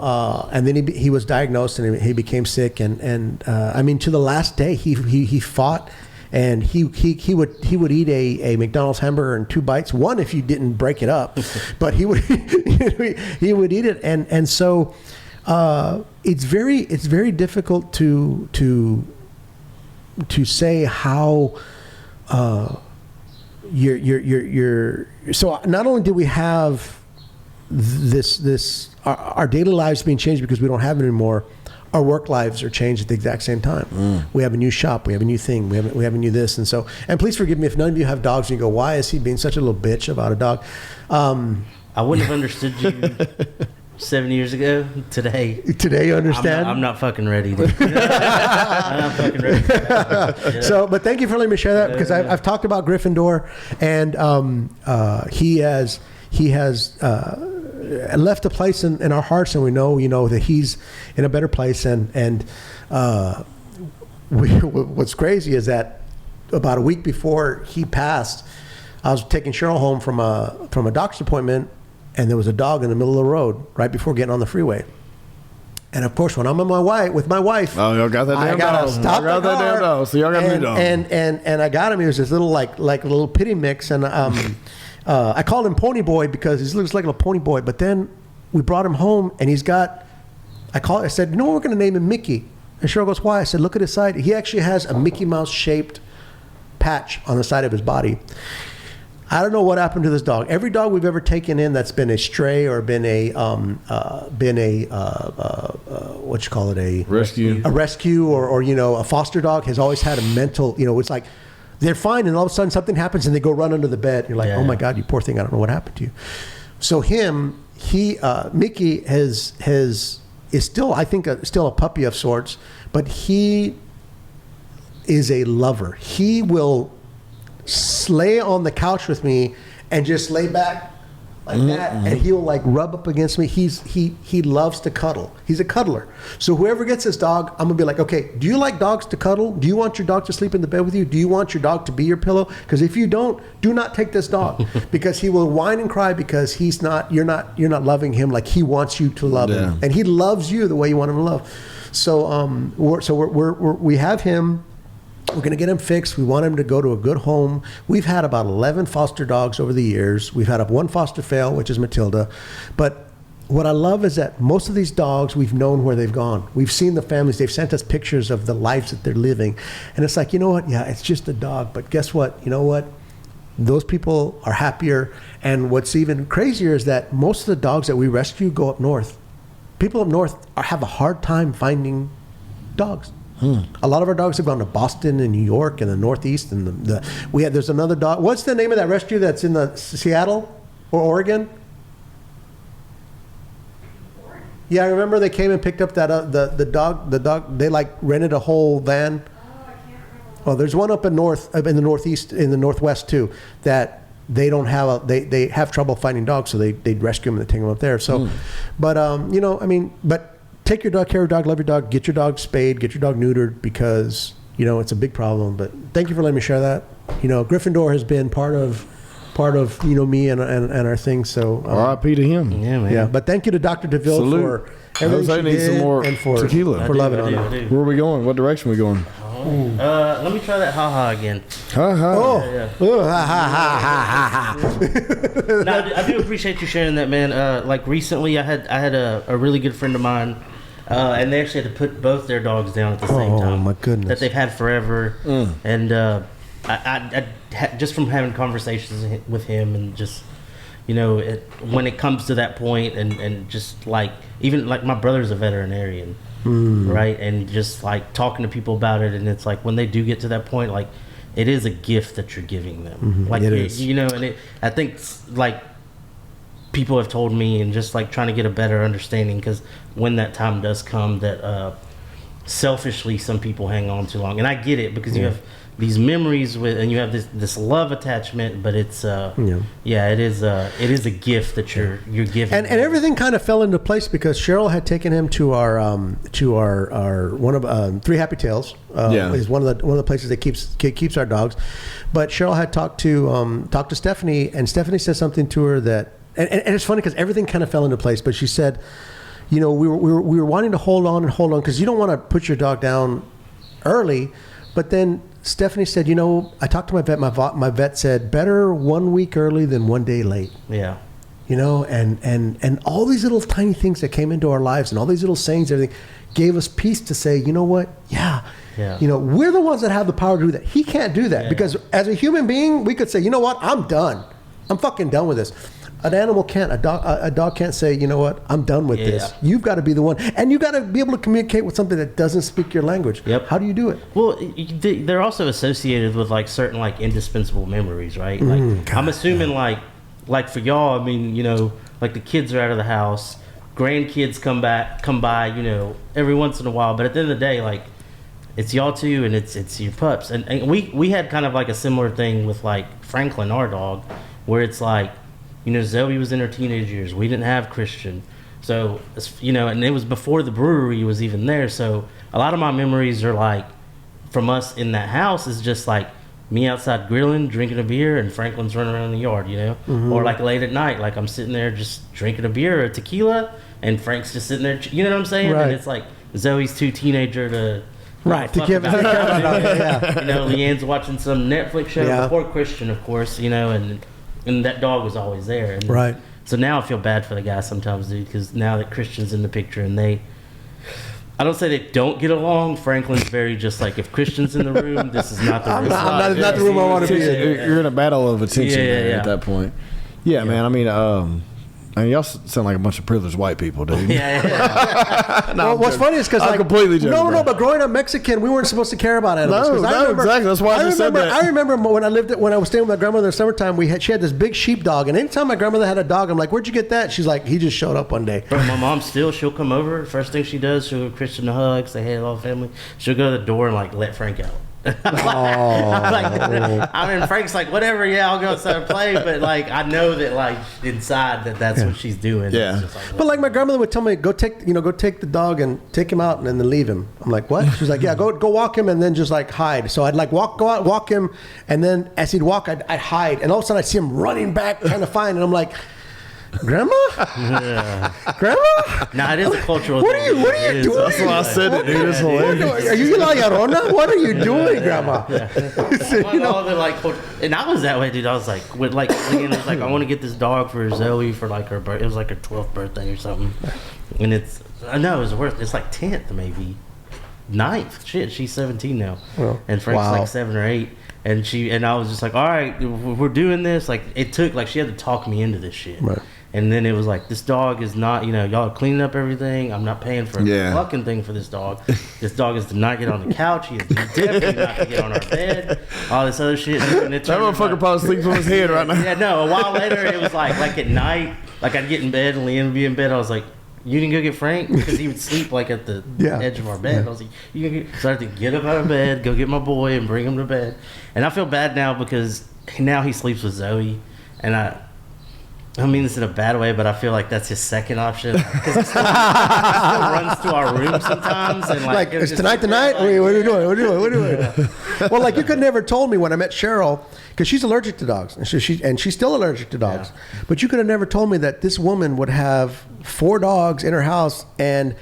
and then he was diagnosed, and he became sick, and I mean, to the last day, he fought, and he would eat a McDonald's hamburger in 2 bites. One, if you didn't break it up, but he would he would eat it, and so it's very difficult to say how. So not only do we have this our daily lives being changed because we don't have it anymore, our work lives are changed at the exact same time. We have a new shop, we have a new thing, we have a new this, and please forgive me if none of you have dogs and you go, why is he being such a little bitch about a dog? I wouldn't have understood you 7 years ago. Today you understand? I'm not fucking ready. I'm not fucking ready. Yeah. So, but thank you for letting me share that, because I've talked about Gryffindor, and he has left a place in our hearts, and we know that he's in a better place. And what's crazy is that about a week before he passed, I was taking Cheryl home from a doctor's appointment, and there was a dog in the middle of the road right before getting on the freeway. And of course, when I'm with my wife, oh, y'all got that damn dog. Stop the car. So y'all got a new dog. And I got him. He was this little like a little pity mix, and I called him Pony Boy because he looks like a little pony boy. But then we brought him home, and I said, we're going to name him Mickey. And Cheryl goes, why? I said, look at his side. He actually has a Mickey Mouse shaped patch on the side of his body. I don't know what happened to this dog. Every dog we've ever taken in that's been a stray or been a rescue or a foster dog has always had a mental, it's like they're fine, and all of a sudden something happens and they go run under the bed. You're like, oh my God, you poor thing, I don't know what happened to you. So Mickey is still, I think, still a puppy of sorts, but he is a lover. He will lay on the couch with me and just lay back like that, and he'll like rub up against me. He loves to cuddle. He's a cuddler. So whoever gets this dog, I'm gonna be like, okay, do you like dogs to cuddle? Do you want your dog to sleep in the bed with you? Do you want your dog to be your pillow? Because if you don't, do not take this dog, because he will whine and cry because you're not loving him like he wants you to love him, and he loves you the way you want him to love. So we have him. We're going to get him fixed. We want him to go to a good home. We've had about 11 foster dogs over the years. We've had one foster fail, which is Matilda. But what I love is that most of these dogs, we've known where they've gone. We've seen the families. They've sent us pictures of the lives that they're living. And it's like, you know what? Yeah, it's just a dog. But guess what? You know what? Those people are happier. And what's even crazier is that most of the dogs that we rescue go up north. People up north have a hard time finding dogs. A lot of our dogs have gone to Boston and New York and the Northeast, and there's another dog. What's the name of that rescue that's in the Seattle or Oregon? Yeah, I remember they came and picked up that the dog. They like rented a whole van. I can't remember. Oh, there's one up in the Northeast, in the Northwest too, that they don't have they have trouble finding dogs, so they rescue them and they take them up there. So, but take your dog, care of your dog, love your dog, get your dog spayed, get your dog neutered, because, it's a big problem. But thank you for letting me share that. Gryffindor has been part of me and our thing. So R.I.P. to him. Yeah, man. yeah. But thank you to Dr. DeVille for everything she need did some more and for tequila. for loving on I it. do. Where are we going? What direction are we going? Let me try that ha again. Oh, Yeah. oh, ha ha ha ha ha. No, I do appreciate you sharing that, man. Like recently, I had a really good friend of mine, and they actually had to put both their dogs down at the same time. Oh my goodness! That they've had forever, and I just from having conversations with him, and just when it comes to that point, and just like even like my brother's a veterinarian, right, and just like talking to people about it, and it's like when they do get to that point, like it is a gift that you're giving them, like it is. and I think like people have told me, and just like trying to get a better understanding, because when that time does come, that selfishly some people hang on too long, and I get it, because you have these memories and you have this love attachment, but it's it is a gift that you're giving, and everything kind of fell into place because Cheryl had taken him to our one of Three Happy Tails, is one of the places that keeps our dogs, but Cheryl had talked to Stephanie, and Stephanie said something to her that, and it's funny because everything kind of fell into place, but she said, we were wanting to hold on because you don't want to put your dog down early, but then Stephanie said, I talked to my vet. My vet said, better 1 week early than 1 day late. Yeah. And all these little tiny things that came into our lives, and all these little sayings, everything gave us peace to say, you know what? Yeah. We're the ones that have the power to do that. He can't do that because as a human being, we could say, you know what? I'm done. I'm fucking done with this. An animal can't. A dog can't say, you know what? I'm done with this. You've got to be the one, and you got to be able to communicate with something that doesn't speak your language. Yep. How do you do it? Well, they're also associated with like certain like indispensable memories, right? Like I'm assuming like for y'all, I mean, like the kids are out of the house, grandkids come by, every once in a while. But at the end of the day, like it's y'all two, and it's your pups, and we had kind of like a similar thing with like Franklin, our dog, where it's like, Zoe was in her teenage years. We didn't have Christian. So, and it was before the brewery was even there. So a lot of my memories are like from us in that house is just like me outside grilling, drinking a beer, and Franklin's running around the yard, or like late at night, like I'm sitting there just drinking a beer or a tequila, and Frank's just sitting there, you know what I'm saying? Right. And it's like Zoe's too teenager to... Right, to give Leanne's watching some Netflix show before Christian, of course, and that dog was always there. And right. So now I feel bad for the guy sometimes, dude, because now that Christian's in the picture, and I don't say they don't get along. Franklin's very just like, if Christian's in the room, this is not the room. Not the room I want to be in. You're in a battle of attention at that point. Yeah, man. I mean, y'all sound like a bunch of privileged white people, dude. No, what's funny is because I'm completely joking, no, but growing up Mexican, we weren't supposed to care about animals. No, exactly. That's why I just said that. I remember when I was staying with my grandmother in the summertime. She had this big sheep dog, and anytime my grandmother had a dog, I'm like, "Where'd you get that?" She's like, "He just showed up one day." Bro, my mom she'll come over. First thing she does, she'll give Christian a hug, say hey, hello, family. She'll go to the door and like let Frank out. I'm like, I mean, Frank's like, whatever, yeah, I'll go outside and play, but like, I know that like inside that's what she's doing. Yeah. It's just like, But like my grandmother would tell me, go take the dog and take him out and then leave him. I'm like, what? She's like, yeah, go walk him and then just like hide. So I'd like go out, walk him, and then as he'd walk, I'd hide, and all of a sudden I'd see him running back trying to find, and I'm like, Grandma? yeah. Grandma? Nah, it is a cultural What thing. are you It is. doing? That's why I said it, dude. It's hilarious. Are you La Llorona? What are you doing, Grandma? All the, like, and I was that way, dude. I was like, with like, again, it was like, I want to get this dog for Zoe for like her birthday. It was like her 12th birthday or something. And I know it was it's like 10th maybe, 9th. Shit, she's 17 now, and Frank's Wow. like 7 or 8. And I was just like, all right, we're doing this. Like, it took, like, she had to talk me into this shit. Right. And then it was like, this dog is not, y'all are cleaning up everything. I'm not paying for a Yeah. fucking thing for this dog. This dog is to not get on the couch. He is definitely not to get on our bed. All this other shit. And it That turned motherfucker like, probably sleeps on his head right now. yeah, no. A while later, it was like at night, like I'd get in bed and Leanne would be in bed. I was like, you didn't go get Frank? Because he would sleep like at the edge of our bed. I was like, so I had to get up out of bed, go get my boy, and bring him to bed. And I feel bad now because now he sleeps with Zoe, and I mean this in a bad way, but I feel like that's his second option. Because he still runs to our room sometimes. And Like, it was is just tonight the night? What are you doing? What are you doing? Well, like, you could never told me when I met Cheryl, because she's allergic to dogs, and she's still allergic to dogs. Yeah. But you could have never told me that this woman would have 4 dogs in her house, and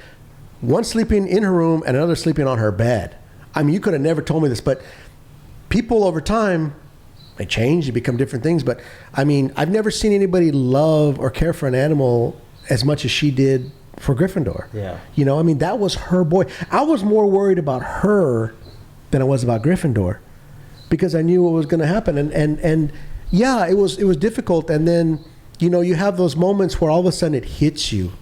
one sleeping in her room and another sleeping on her bed. I mean, you could have never told me this, but people over time, they change, they become different things. But I mean, I've never seen anybody love or care for an animal as much as she did for Gryffindor. Yeah. I mean, that was her boy. I was more worried about her than I was about Gryffindor, because I knew what was going to happen. And yeah, it was difficult. And then, you have those moments where all of a sudden it hits you.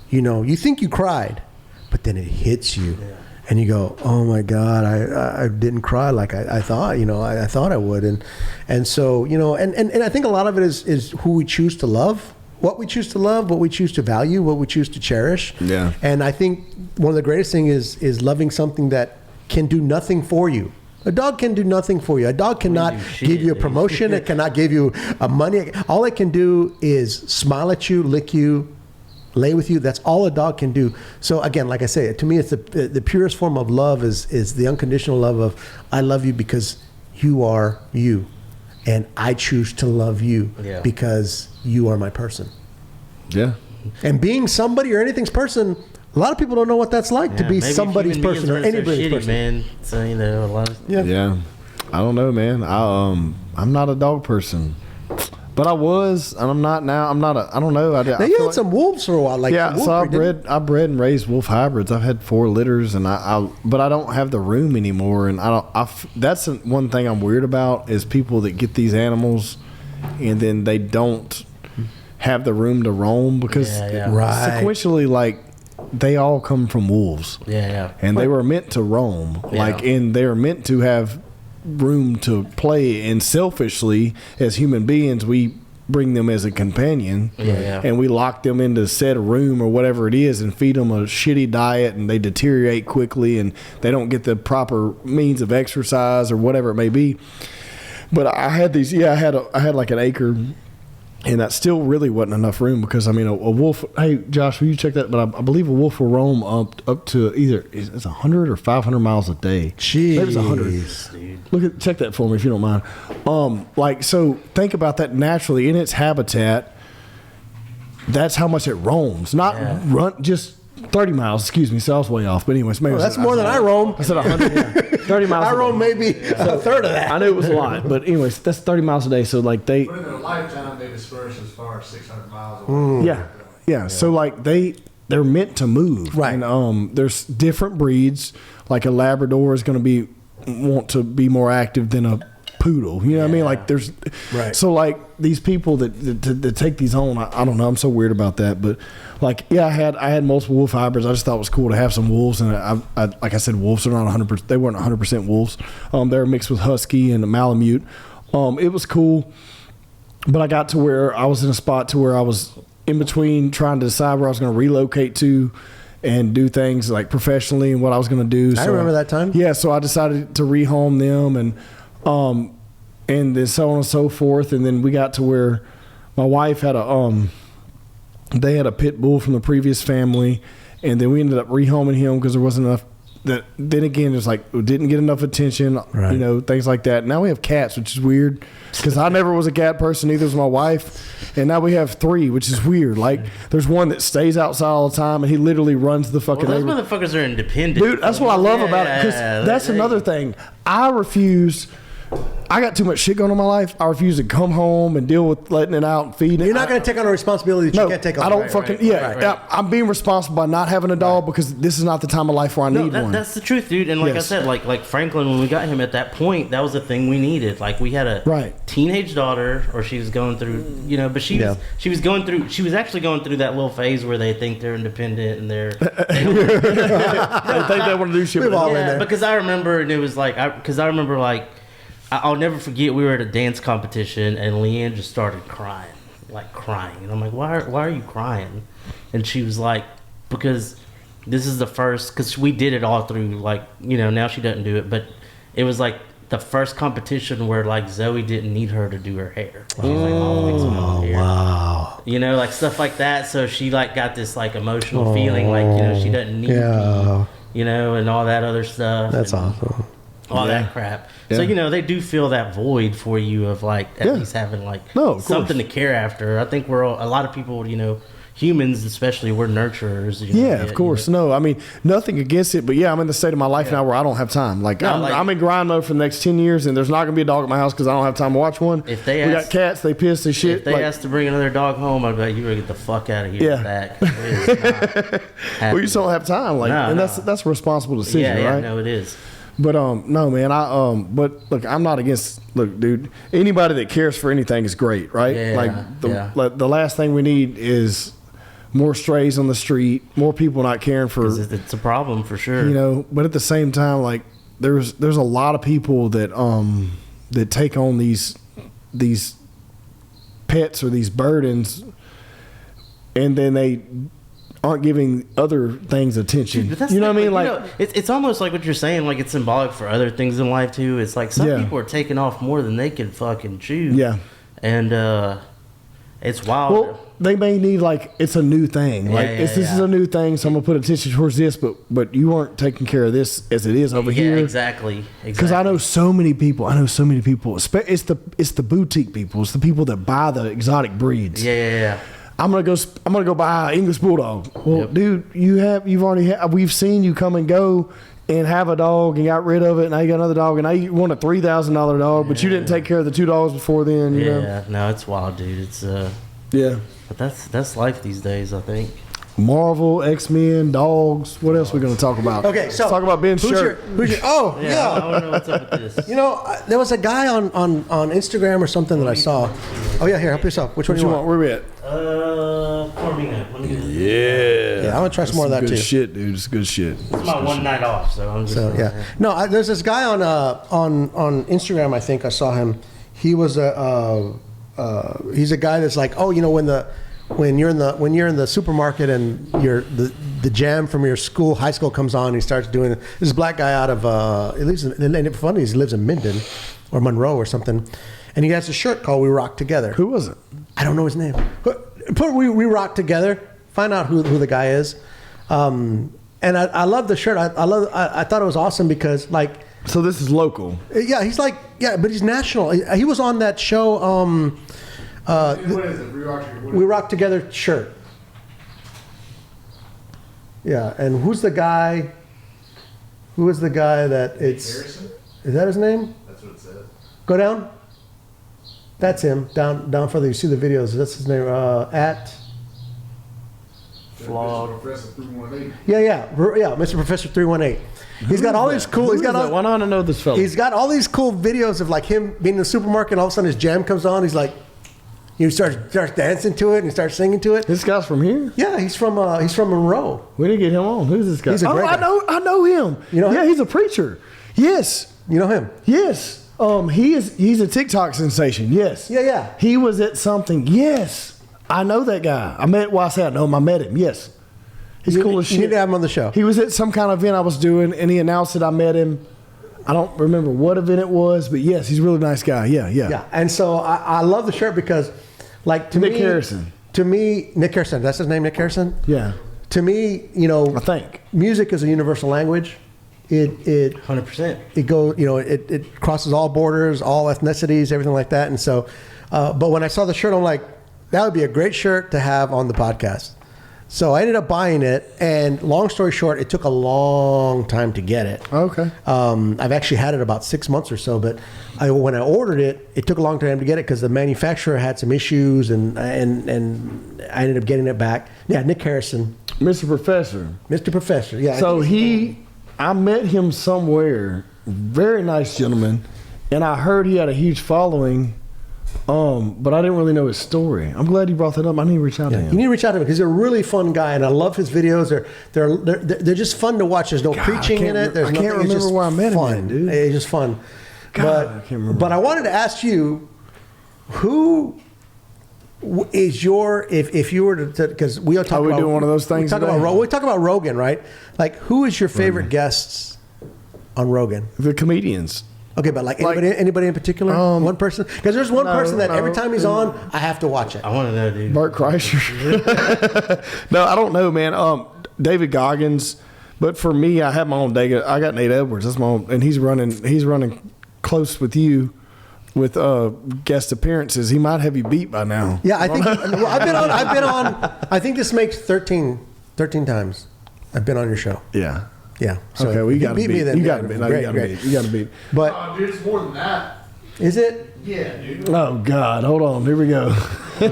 You think you cried, but then it hits you. Yeah. And you go, oh my God, I didn't cry like I thought, I thought I would. And so, and I think a lot of it is who we choose to love, what we choose to love, what we choose to value, what we choose to cherish. Yeah. And I think one of the greatest things is loving something that can do nothing for you. A dog can do nothing for you. A dog cannot give you a promotion. It cannot give you money. All it can do is smile at you, lick you, lay with you. That's all a dog can do. So again, like I say, to me, it's the purest form of love is the unconditional love of, I love you because you are you, and I choose to love you because you are my person. Yeah. And being somebody or anything's person, a lot of people don't know what that's like to be somebody's person or anybody's person. Man. So a lot of Yeah. I don't know, man. I'm not a dog person. But I was, and I'm not now. I don't know. Now you had some wolves for a while, like yeah. So I bred and raised wolf hybrids. I've had 4 litters, and but I don't have the room anymore. And that's one thing I'm weird about is people that get these animals, and then they don't have the room to roam because sequentially, like, they all come from wolves. Yeah. And they were meant to roam, and they're meant to have room to play, and selfishly as human beings we bring them as a companion and we lock them into said room or whatever it is and feed them a shitty diet, and they deteriorate quickly and they don't get the proper means of exercise or whatever it may be. But I had these I had like an acre, and that still really wasn't enough room because, I mean, a wolf. Hey, Josh, will you check that? But I believe a wolf will roam up to either it's 100 or 500 miles a day. Jeez. Maybe it's 100. Check that for me if you don't mind. So think about that naturally in its habitat. That's how much it roams. Not run just 30 miles. Excuse me. So I was way off. But anyways, maybe that's more than I roam. I said 100. 30 miles. I roam maybe a third of that. I knew it was a lot, but anyways, that's 30 miles a day. So like But in their lifetime, they disperse as far as 600 miles away. Yeah. So like they're meant to move. Right. And there's different breeds. Like a Labrador is going to want to be more active than a poodle. You know what I mean? Like there's so like these people that take these on, I don't know. I'm so weird about that, but like I had multiple wolf hybrids. I just thought it was cool to have some wolves, and I like I said, wolves are not 100%. They weren't 100% wolves. They're mixed with husky and Malamute. It was cool, but I got to where I was in a spot to where I was in between trying to decide where I was going to relocate to, and do things like professionally and what I was going to do. I remember that time. Yeah, so I decided to rehome them and then so on and so forth. And then we got to where my wife had they had a pit bull from the previous family, and then we ended up rehoming him because there wasn't enough. Then again, it's like we didn't get enough attention, right. Things like that. Now we have cats, which is weird because I never was a cat person. Neither was my wife, and now we have 3, which is weird. Like there's one that stays outside all the time, and he literally runs the fucking. Well, those motherfuckers are independent, dude. That's what I love about it because that's another thing. I refuse. I got too much shit going on in my life. I refuse to come home and deal with letting it out and feeding it. You're not going to take on a responsibility that you can't take on. I don't Yeah, I'm being responsible by not having a dog because this is not the time of life where I need one. That's the truth, dude. And like I said, like Franklin, when we got him at that point, that was the thing we needed. Like we had a teenage daughter, or she was going through, but she was going through. She was actually going through that little phase where they think they're independent and they think they want to do shit. Because I remember, and it was like, I'll never forget, we were at a dance competition and Leanne just started crying. And I'm like, why are you crying? And she was like, because this is the first, because we did it all through, now she doesn't do it, but it was like the first competition where Zoe didn't need her to do her hair. She was like, Mom, fix my own hair. Wow. Stuff like that. So she got this emotional feeling she doesn't need me, and all that other stuff. That's awesome. All that crap. Yeah. So, they do fill that void for you of at least having something to care after. I think a lot of people, humans especially, we're nurturers. Of course. No, I mean, nothing against it, but I'm in the state of my life now where I don't have time. I'm in grind mode for the next 10 years and there's not going to be a dog at my house because I don't have time to watch one. We got cats, they piss, they shit. If they ask to bring another dog home, I'd be like, you better get the fuck out of here with that. Well, you just don't have time. That's a responsible decision, right? No, it is. But no, man. But look, I'm not against. Look, dude. Anybody that cares for anything is great, right? The last thing we need is more strays on the street, more people not caring for. It's a problem for sure. But at the same time, there's a lot of people that that take on these pets or these burdens, and then they aren't giving other things attention. Dude, what I mean? It's almost like what you're saying, it's symbolic for other things in life too. It's some people are taking off more than they can fucking chew. Yeah. And it's wild. Well, they may need it's a new thing. This is a new thing, so I'm gonna put attention towards this, but you aren't taking care of this as it is over here. Exactly. Because I know so many people. It's the boutique people. It's the people that buy the exotic breeds. Yeah. I'm gonna go buy an English bulldog. Well, dude, we've seen you come and go and have a dog and got rid of it. And now you got another dog, and now you want a $3,000 dog, but you didn't take care of the $2 before then. You know? No, it's wild, dude. It's but that's life these days, I think. Marvel, X-Men, dogs. What else are we going to talk about? Okay, so let's talk about Ben's shirt. I don't know what's up with this. There was a guy on Instagram or something that I saw. Oh yeah, here, help yourself. Which one do you want? Where we at? Cormina. Let me get it. Yeah, I'm gonna try some more of that too. Good shit, dude. It's good shit. It's my one night off, so I'm just. No, there's this guy on Instagram. I think I saw him. He was he's a guy that's when you're in the supermarket and the jam from your high school comes on, he starts doing it. This is a black guy out of he lives in Minden or Monroe or something, and he has a shirt called "We Rock Together." Who was it? I don't know his name. Put "We Rock Together." Find out who the guy is. And I love the shirt. I thought it was awesome because So this is local. Yeah, he's but he's national. He was on that show. What is it? We Rock Together shirt. Yeah, and who's the guy? Who is the guy that it's? Harrison? Is that his name? That's what it says. Go down. That's him. Down further. You see the videos. That's his name. At. Flawed. Professor 318. Yeah, Mr. Professor 318. He's got all these cool. Why don't I know this fella? He's got all these cool videos of him being in the supermarket. And all of a sudden, his jam comes on. He's he starts dancing to it and he starts singing to it. This guy's from here? Yeah, he's from Monroe. We didn't get him on. Who's this guy? He's a great guy. I know him. You know him? Yeah, he's a preacher. Yes. You know him? Yes. He's a TikTok sensation. Yes. Yeah. He was at something. Yes. I know that guy. I met him. Yes. He's cool as shit. You need to have him on the show. He was at some kind of event I was doing, and he announced that I met him. I don't remember what event it was, but yes, he's a really nice guy. Yeah. And so I love the shirt because, like, Nick Harrison. To me, Nick Harrison. That's his name, Nick Harrison. Yeah. To me, I think music is a universal language. It 100%. It goes, it crosses all borders, all ethnicities, everything like that. And so, but when I saw the shirt, I'm like, that would be a great shirt to have on the podcast. So I ended up buying it, and long story short, it took a long time to get it. Okay. I've actually had it about 6 months or so, but when I ordered it, it took a long time to get it because the manufacturer had some issues, and I ended up getting it back. Yeah, Nick Harrison, Mr. Professor. Mr. Professor. Yeah. So I met him somewhere. Very nice gentleman, and I heard he had a huge following. But I didn't really know his story. I'm glad you brought that up. I need to reach out to him. You need to reach out to him because he's a really fun guy, and I love his videos. They're just fun to watch. There's no preaching in it. I can't remember where I met him, dude. It's just fun. God, I can't remember. But I wanted to ask you, who is your if you were to because we are talking we about doing one of those things we talk about Rogan, right? Like, who is your favorite guests on Rogan? The comedians. Okay, but like anybody in particular? One person? Because there's one person that every time he's on, I have to watch it. I want to know, dude. Bert Kreischer. No, I don't know, man. David Goggins. But for me, I have my own David. I got Nate Edwards. That's my own, and he's running close with you with guest appearances. He might have you beat by now. Yeah, I think I've been on. I think this makes 13 times. I've been on your show. Yeah. Yeah. So okay, well, you got to beat me. Then, you got to beat. You got to beat. But dude, it's more than that. Is it? Yeah, dude. Oh God, hold on. Here we go. Who's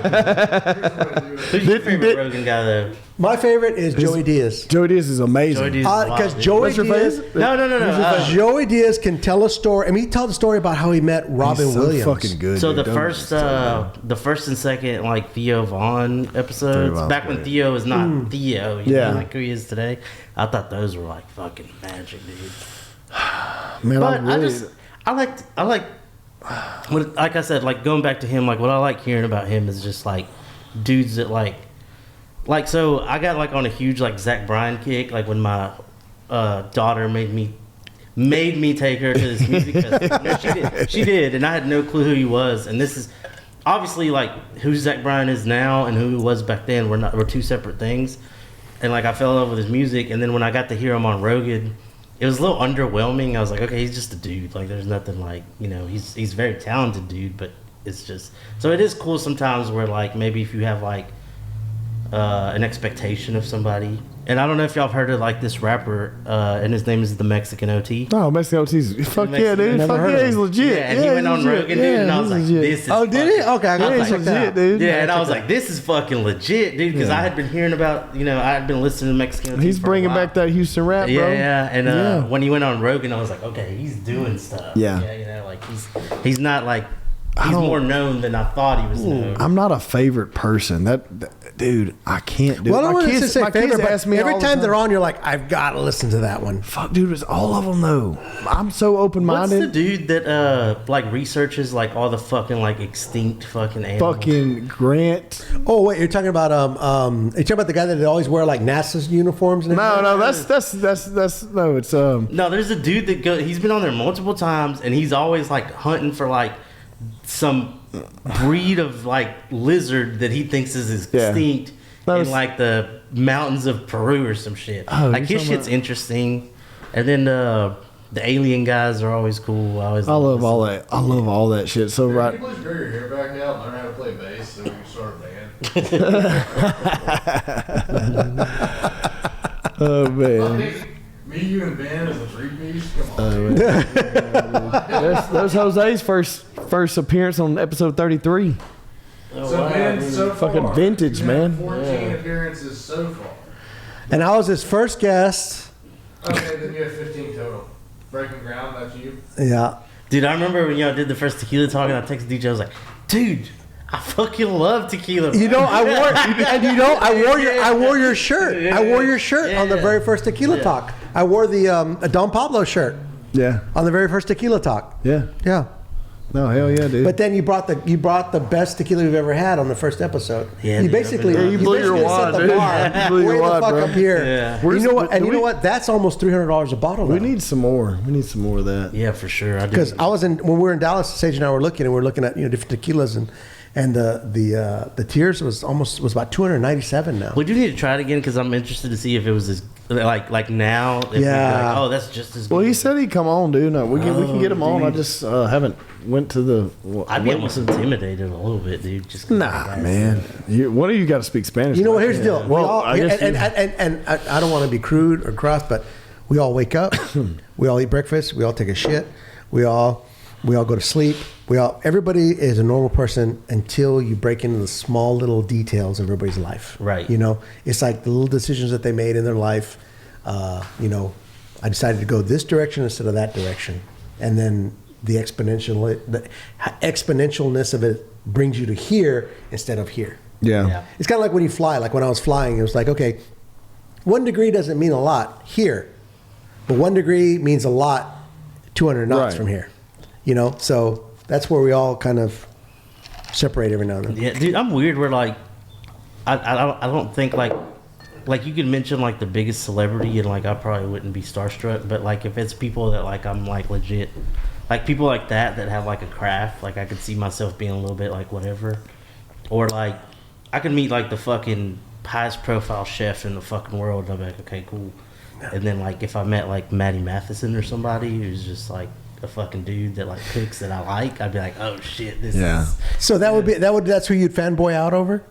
your favorite Rogan guy, though? My favorite is Joey Diaz. Joey Diaz is amazing. Because Joey Diaz. No. Joey Diaz can tell a story. I mean, he tells the story about how he met Robin He's so Williams. fucking good. So dude. the first and second like Theo Vaughn episodes, back when Theo was not Theo, you know, like who he is today. I thought those were like fucking magic, dude. Man, But I like like I said, like going back to him, like what I like hearing about him is just like dudes that like so I got like on a huge like Zach Bryan kick, like when my daughter made me take her to this music festival. She did, and I had no clue who he was. And this is obviously like who Zach Bryan is now and who he was back then were two separate things. And like I fell in love with his music, and then when I got to hear him on Rogan, it was a little underwhelming. I was like, okay, he's just a dude. Like, there's nothing like, he's a very talented dude, but it's just so it is cool sometimes where like maybe if you have like an expectation of somebody. And I don't know if y'all have heard of like this rapper, and his name is the Mexican OT. No, Mexican OT's fuck yeah, dude. Fuck yeah, he's legit. Yeah, and he went on Rogan, dude, and I was like, this is. Oh, did he? Okay, I got he's legit, dude. Yeah, and I was like, this is fucking legit, dude, because I had been hearing about, I had been listening to Mexican OT. He's bringing back that Houston rap, bro. Yeah, and when he went on Rogan, I was like, okay, he's doing stuff. Yeah, like he's not like. He's more known than I thought he was known. I'm not a favorite person. Dude, I can't do it. Well, I don't want to say favorite, but ask me every time they're on, you're like, I've got to listen to that one. Fuck, dude, it's all of them though. I'm so open-minded. What's the dude that like researches like all the fucking like extinct fucking animals? Fucking Grant. Oh wait, you're talking about you're talking about the guy that always wear like NASA's uniforms and everything? No, that's no, it's No, there's a dude that he's been on there multiple times, and he's always like hunting for like some breed of like lizard that he thinks is extinct in like the mountains of Peru or some shit. Oh, like his shit's interesting, and then the alien guys are always cool. I love all that. I love all that shit. So right. Can you please grow your hair back out and learn how to play bass so we can start a band? Oh man. Me, you, and Ben as a three-piece? Come on. There's Jose's first appearance on episode 33. So Ben, so far, fucking vintage, man. 14 appearances so far. And I was his first guest. Okay, then you have 15 total. Breaking ground, that's you. Yeah. Dude, I remember when y'all did the first Tequila talk, and I texted DJ. I was like, dude, I fucking love Tequila. Bro. I wore your shirt. I wore your shirt on the very first Tequila talk. I wore the Don Pablo shirt. Yeah. On the very first Tequila talk. Yeah. Yeah. No, hell yeah, dude. But then you brought the best tequila we've ever had on the first episode. Yeah, you dude, basically I've been- you blew your basically wad, set the dude. bar You blew your way the wad, fuck bro. up here. Yeah. You know what? And you know what? That's almost $300 a bottle. we now. need some more. We need some more of that. Yeah, for sure. I do. Because when we were in Dallas, Sage and I were looking, and we were looking at different tequilas, and the tiers was about 297 now. We do need to try it again because I'm interested to see if it was as like now. If Yeah. we'd be like, oh, that's just as good. Well, he said he'd come on, dude. No, we can get him on. I just haven't went to the. I'd be almost intimidated a little bit, dude. Just 'cause Nah, guys- man. One of you got to speak Spanish. You know what? now. Here's the deal. Well, We all, I guess and I don't want to be crude or cross, but we all wake up, we all eat breakfast, we all take a shit, we all go to sleep. Everybody is a normal person until you break into the small little details of everybody's life. Right. It's like the little decisions that they made in their life. I decided to go this direction instead of that direction, and then the exponentialness of it brings you to here instead of here. Yeah. It's kind of like when you fly. Like when I was flying, it was like, okay, 1 degree doesn't mean a lot here, but 1 degree means a lot 200 knots Right. from here. So that's where we all kind of separate every now and then. Yeah, dude, I'm weird. Where like, I don't think like you could mention like the biggest celebrity and like I probably wouldn't be starstruck, but like if it's people that like I'm like legit, like people like that have like a craft, like I could see myself being a little bit like whatever, or like I could meet like the fucking highest profile chef in the fucking world and I'd be like, okay, cool. And then like if I met like Matty Matheson or somebody who's just like a fucking dude that like cooks that I like, I'd be like, oh shit, this is. So that's who you'd fanboy out over?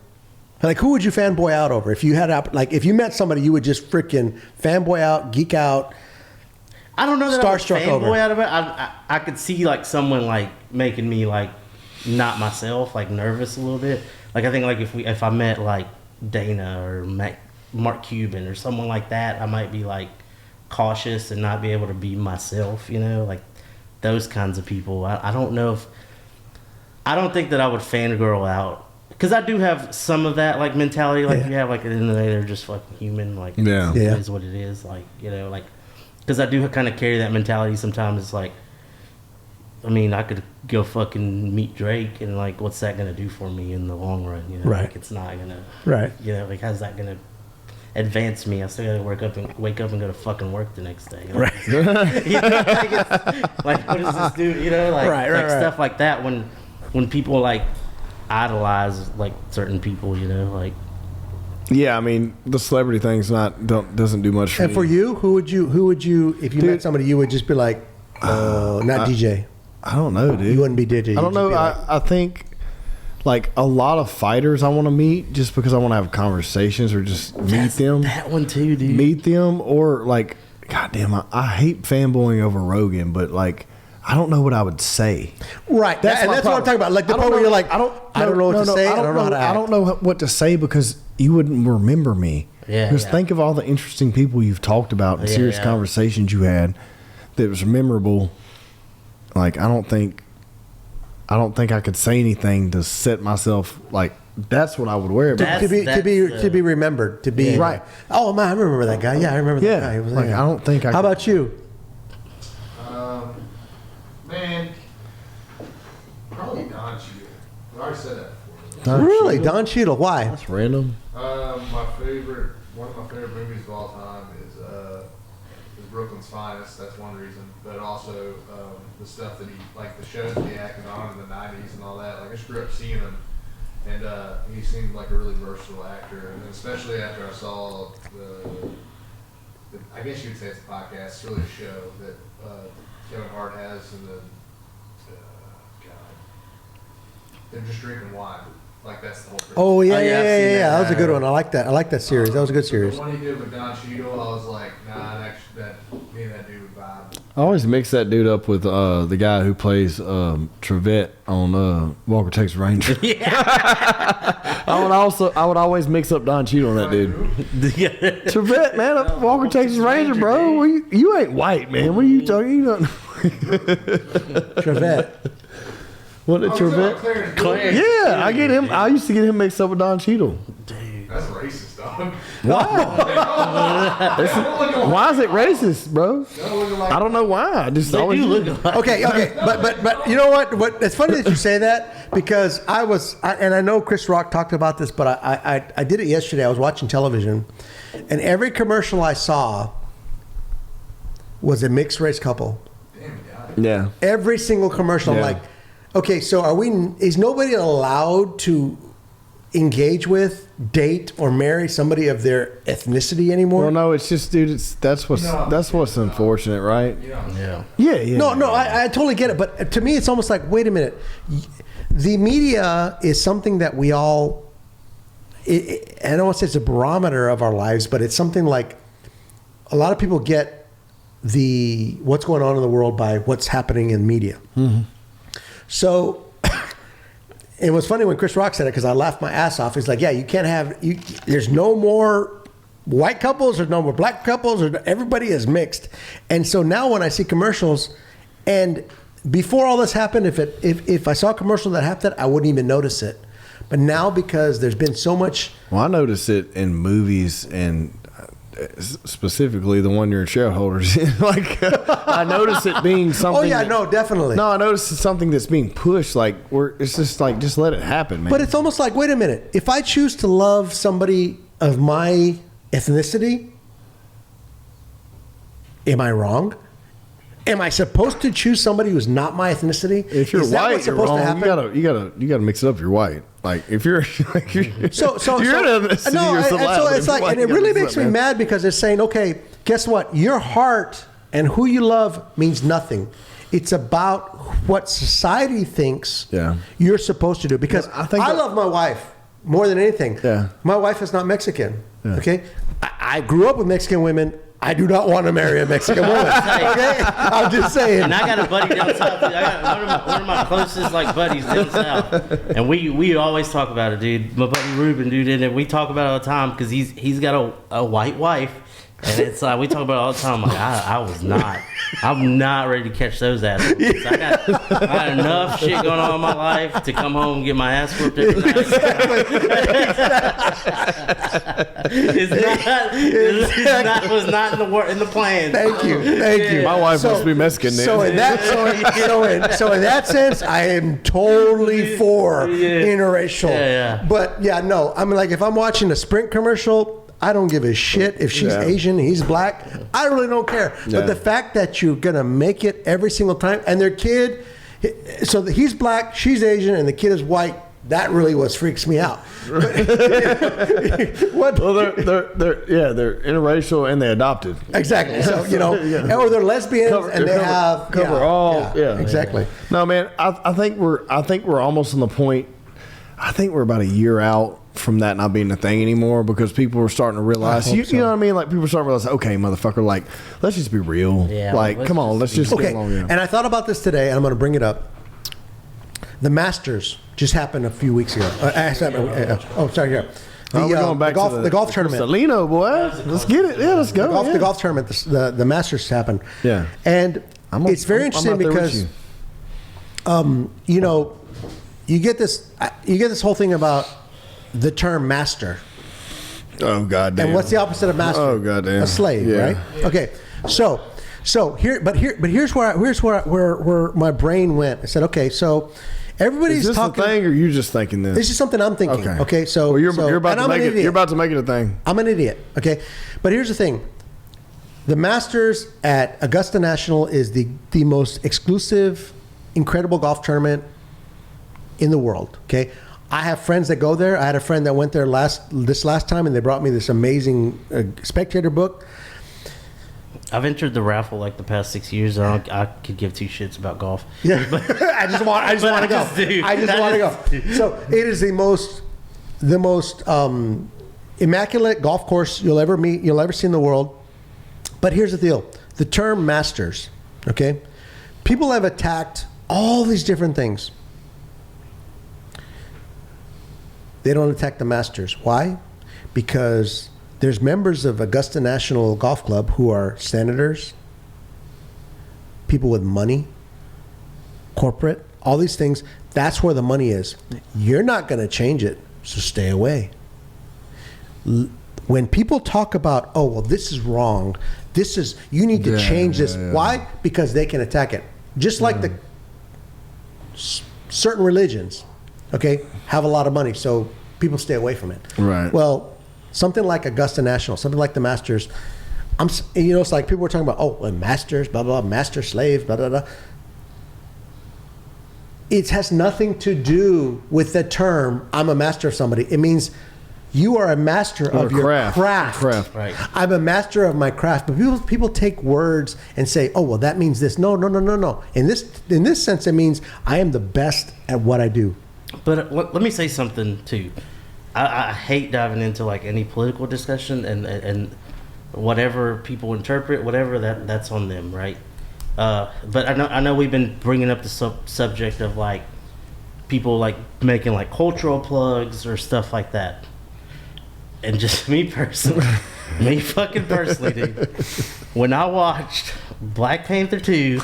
Like, who would you fanboy out over? If you had, like, if you met somebody, you would just freaking fanboy out, geek out. I don't know that Starstruck I would fanboy over. out of it. I could see like someone like making me like not myself, like nervous a little bit. Like I think like if I met like Dana or Mark Cuban or someone like that, I might be like cautious and not be able to be myself. Like those kinds of people. I don't know if I don't think that I would fangirl out. Because I do have some of that like mentality, like you have like at the end of the day they're just fucking human, like it is what it is, like like because I do kind of carry that mentality sometimes. It's like, I mean, I could go fucking meet Drake and like what's that gonna do for me in the long run? Right. Like it's not gonna, Right. Like how's that gonna advance me? I still gotta wake up and go to fucking work the next day. Right. Like what does this do? Like stuff like that when people like idolize like certain people, like. Yeah, I mean the celebrity thing's doesn't do much for And me. for you, who would you if you met somebody, you would just be like, not DJ. I don't know, dude. You wouldn't be DJ. I don't know. I think like a lot of fighters I want to meet just because I want to have conversations or just meet them. That one too, dude. Meet them or like, goddamn, I hate fanboying over Rogan, but like, I don't know what I would say. Right. That's That's what I'm talking about. Like the part where you're like, I don't know what to say. I don't know how to act. I don't know what to say because you wouldn't remember me. Yeah. Just think of all the interesting people you've talked about and serious conversations you had that was memorable. Like, I don't think I could say anything to set myself like. That's what I would wear. That's- To be remembered. To be Right. Oh man, I remember that guy. Yeah, I remember that guy. He was like, I don't think I. How about you? Man, probably Don Cheadle. I already said that before. Don Really, Cheadle? Don Cheadle? Why? That's random. One of my favorite movies of all time is Brooklyn's Finest. That's one reason, but also the stuff that the shows that he acted on in the '90s and all that. Like I just grew up seeing him, and he seemed like a really versatile actor. And especially after I saw the I guess you would say it's a podcast. It's really a show that Kevin Hart has, and they're just drinking wine. Like that's the whole. Oh yeah, Oh, yeah, I've seen that. That was a good one. I like that. I like that series. That was a good series. The one he did with Don Cheadle, I was like, nah, that me and that dude would vibe. I always mix that dude up with the guy who plays Trevette on Walker Texas Ranger. I would always mix up Don Cheadle and that dude. Trevette, man, Walker Texas Ranger, bro. You ain't white, man. What are you talking? You don't. Trevette. What a Trevette? Claire. Yeah, I used to get him mixed up with Don Cheadle. That's racist, dog. Why is it racist, bro? I don't know why. I just always Okay, but you know what? It's funny that you say that because and I know Chris Rock talked about this, but I did it yesterday. I was watching television, and every commercial I saw was a mixed race couple. Yeah. Every single commercial. I'm Yeah. like, okay, so is nobody allowed to engage with, date, or marry somebody of their ethnicity anymore? Well, no, it's just, dude. That's what's unfortunate, right? Yeah. Yeah. No, I totally get it. But to me, it's almost like, wait a minute. The media is something that we all, I don't want to say it's a barometer of our lives, but it's something like a lot of people get what's going on in the world by what's happening in media. Mm-hmm. So it was funny when Chris Rock said it because I laughed my ass off. He's like, yeah, you can't have, there's no more white couples, there's no more black couples, everybody is mixed. And so now when I see commercials, and before all this happened, if I saw a commercial that happened, I wouldn't even notice it. But now because there's been so much. Well, I notice it in movies and specifically the one you're shareholders in. Like, I notice it being something. Oh yeah, no, definitely. No, I notice it's something that's being pushed. Like, it's just like, just let it happen, man. But it's almost like, wait a minute. If I choose to love somebody of my ethnicity, am I wrong? Am I supposed to choose somebody who's not my ethnicity? If you're Is that white, what's you're supposed wrong. to happen? You gotta mix it up. You're white. Like, if you're So you're an ethnicity, no, you're and so allowed. it's like, and it really makes me mad because it's saying, okay, guess what? Your heart and who you love means nothing. It's about what society thinks you're supposed to do. Because I love my wife more than anything. Yeah. My wife is not Mexican. Yeah. Okay, I grew up with Mexican women. I do not want to marry a Mexican woman. Okay, I'm just saying. And I got a buddy down south. Dude. I got one of my closest buddies down south, and we always talk about it, dude. My buddy Ruben, dude, and we talk about it all the time because he's got a white wife, and it's like we talk about it all the time. Like I'm not ready to catch those assholes. I got enough shit going on in my life to come home and get my ass whooped every night. It was not in the plan. Thank you. My wife must be Mexican then. So in that sense, I am totally for interracial. Yeah. But yeah, no. I mean, like if I'm watching a Sprint commercial, I don't give a shit if she's Asian, he's black. I really don't care. Yeah. But the fact that you're gonna make it every single time, and their kid, so he's black, she's Asian, and the kid is white. That really freaks me out. What? Well, they're interracial and they adopted. Exactly. So or they're lesbians and they cover all. Yeah, exactly. No, man, I think we're almost on the point. I think we're about a year out from that not being a thing anymore because people are starting to realize. You know what I mean? Like people are starting to realize. Okay, motherfucker. Like let's just be real. Yeah, like come on, let's just get along. And I thought about this today, and I'm going to bring it up. The Masters just happened a few weeks ago. Sorry, here. We're going back to the golf tournament. Salino, boy. Let's get it. Yeah, let's go. The golf tournament. The Masters happened. Yeah. And it's very interesting because, you get this whole thing about the term master. Oh goddamn! And what's the opposite of master? Oh goddamn! A slave, right? Okay. So here's where my brain went. I said, okay, so everybody's is this talking. a thing, or you just thinking this? This is something I'm thinking. Okay, so you're about to make it. You're about to make it a thing. I'm an idiot. Okay, but here's the thing: the Masters at Augusta National is the most exclusive, incredible golf tournament in the world. Okay. I have friends that go there. I had a friend that went there this last time, and they brought me this amazing Spectator book. I've entered the raffle like the past 6 years. I could give two shits about golf. Yeah, I just want to go. I just want to go. So it is the most immaculate golf course you'll ever see in the world. But here's the deal: the term Masters. Okay, people have attacked all these different things. They don't attack the Masters. Why? Because there's members of Augusta National Golf Club who are senators, people with money, corporate, all these things. That's where the money is. You're not going to change it, so stay away. When people talk about, oh, well, this is wrong. You need to change this. Yeah. Why? Because they can attack it. Just like the certain religions, okay, have a lot of money, so people stay away from it. Right. Well, something like Augusta National, something like the Masters, it's like people were talking about, oh, Masters, blah, blah, master, slave, blah, blah, blah. It has nothing to do with the term, I'm a master of somebody. It means you are a master of your craft. Right. I'm a master of my craft. But people take words and say, oh, well, that means this. No. In this sense, it means I am the best at what I do. But let me say something, too. I hate diving into, like, any political discussion and whatever people interpret, whatever, that's on them, right? But I know we've been bringing up the subject of, like, people, like, making, like, cultural plugs or stuff like that. And just me personally, dude, when I watched Black Panther 2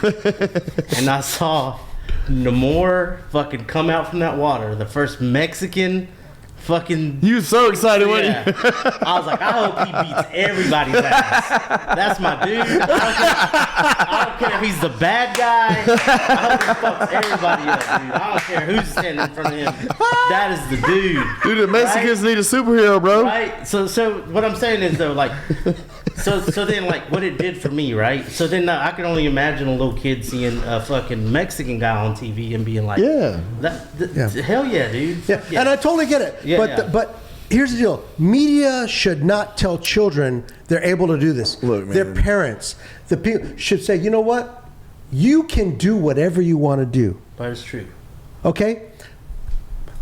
and I saw Namor fucking come out from that water, the first Mexican fucking... You were so excited, weren't you? I was like, I hope he beats everybody's ass. That's my dude. I don't care if he's the bad guy. I hope he fucks everybody up, dude. I don't care who's standing in front of him. That is the dude. Dude, the Mexicans need a superhero, bro. Right? So what I'm saying is, though, like... So then, like, what it did for me, right? So then I can only imagine a little kid seeing a fucking Mexican guy on TV and being like, hell yeah, dude. Yeah. And I totally get it. Yeah, but here's the deal. Media should not tell children they're able to do this. Look, man. Their parents, the people should say, you know what? You can do whatever you want to do. But it's true. Okay?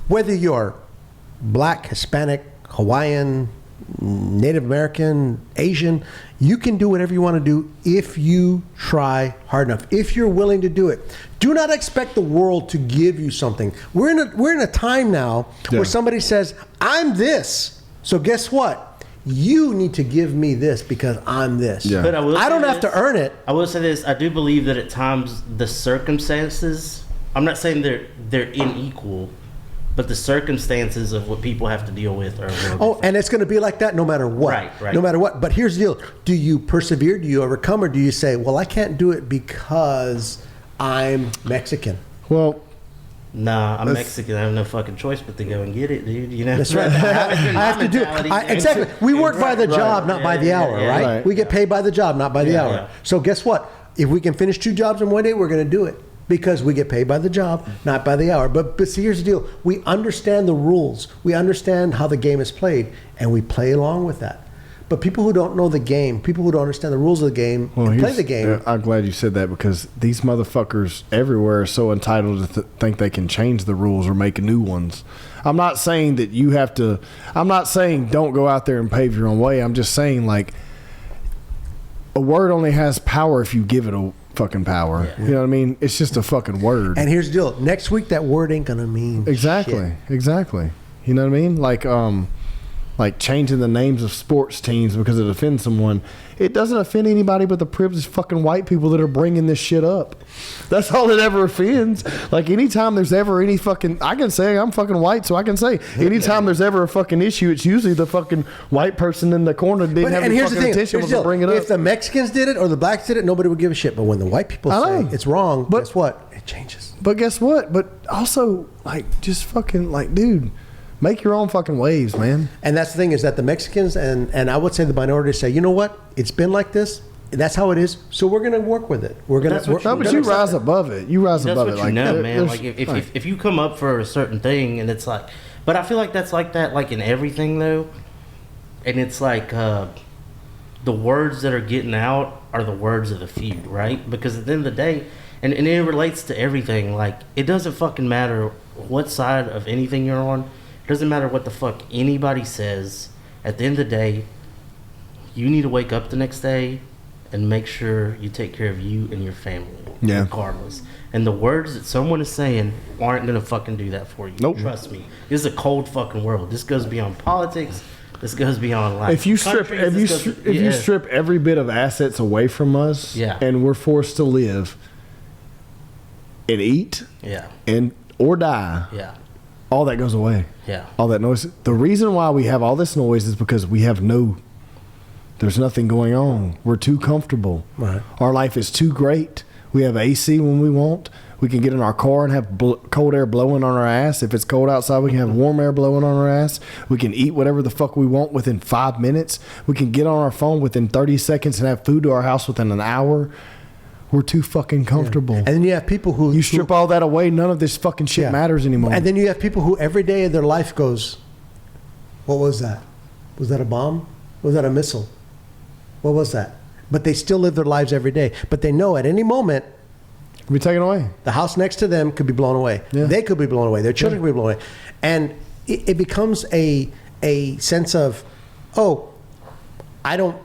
Whether you're black, Hispanic, Hawaiian, Native American, Asian, you can do whatever you want to do if you try hard enough, if you're willing to do it. Do not expect the world to give you something. We're in a time now where somebody says, I'm this, so guess what? You need to give me this because I'm this. Yeah. But I don't have to earn it. I will say this. I do believe that at times the circumstances, I'm not saying they're unequal, but the circumstances of what people have to deal with are and it's going to be like that no matter what. Right. No matter what. But here's the deal. Do you persevere? Do you overcome? Or do you say, well, I can't do it because I'm Mexican? Well, nah, I'm Mexican. I have no fucking choice but to go and get it, dude. You know? That's right. I have to do it. Exactly. We work by the job, not by the hour, right? We get paid by the job, not by the hour. Yeah. So guess what? If we can finish 2 jobs in one day, we're going to do it. Because we get paid by the job, not by the hour. But see, here's the deal. We understand the rules. We understand how the game is played, and we play along with that. But people who don't know the game, people who don't understand the rules of the game, and play the game. I'm glad you said that because these motherfuckers everywhere are so entitled to think they can change the rules or make new ones. I'm not saying that you have to. I'm not saying don't go out there and pave your own way. I'm just saying, like, a word only has power if you give it a fucking power. Yeah. You know what I mean? It's just a fucking word. And here's the deal. Next week, that word ain't going to mean shit. Exactly. You know what I mean? Like changing the names of sports teams because it offends someone. It doesn't offend anybody but the privileged fucking white people that are bringing this shit up. That's all it ever offends. Like, anytime there's ever any fucking... I can say I'm fucking white, so I can say anytime there's ever a fucking issue, it's usually the fucking white person in the corner that didn't have any fucking intention to bring it up. If the Mexicans did it or the blacks did it, nobody would give a shit. But when the white people say it's wrong, guess what? It changes. But guess what? But also, like, just fucking, like, dude... Make your own fucking waves, man. And that's the thing is that the Mexicans and I would say the minority say, you know what? It's been like this. That's how it is. So we're going to work with it. We're going to. No, but you rise above it. You rise above it. That's what you know, man. Like if you come up for a certain thing, and it's like, but I feel like that's like that, like in everything though. And it's like the words that are getting out are the words of the few, right? Because at the end of the day, and it relates to everything. Like, it doesn't fucking matter what side of anything you're on. It doesn't matter what the fuck anybody says. At the end of the day, you need to wake up the next day and make sure you take care of you and your family, regardless. And the words that someone is saying aren't gonna fucking do that for you. Nope. Trust me. This is a cold fucking world. This goes beyond politics. This goes beyond life. If you strip, you strip every bit of assets away from us, and we're forced to live and eat, and or die, all that goes away. Yeah. All that noise. The reason why we have all this noise is because there's nothing going on. We're too comfortable. Right. Our life is too great. We have AC when we want. We can get in our car and have cold air blowing on our ass. If it's cold outside, we can have warm air blowing on our ass. We can eat whatever the fuck we want within 5 minutes. We can get on our phone within 30 seconds and have food to our house within an hour. We're too fucking comfortable. And then you have people who... You strip all that away, none of this fucking shit matters anymore. And then you have people who every day of their life goes, what was that? Was that a bomb? Was that a missile? What was that? But they still live their lives every day. But they know at any moment... Be taken away. The house next to them could be blown away. Yeah. They could be blown away. Their children could be blown away. And it becomes a sense of, oh, I don't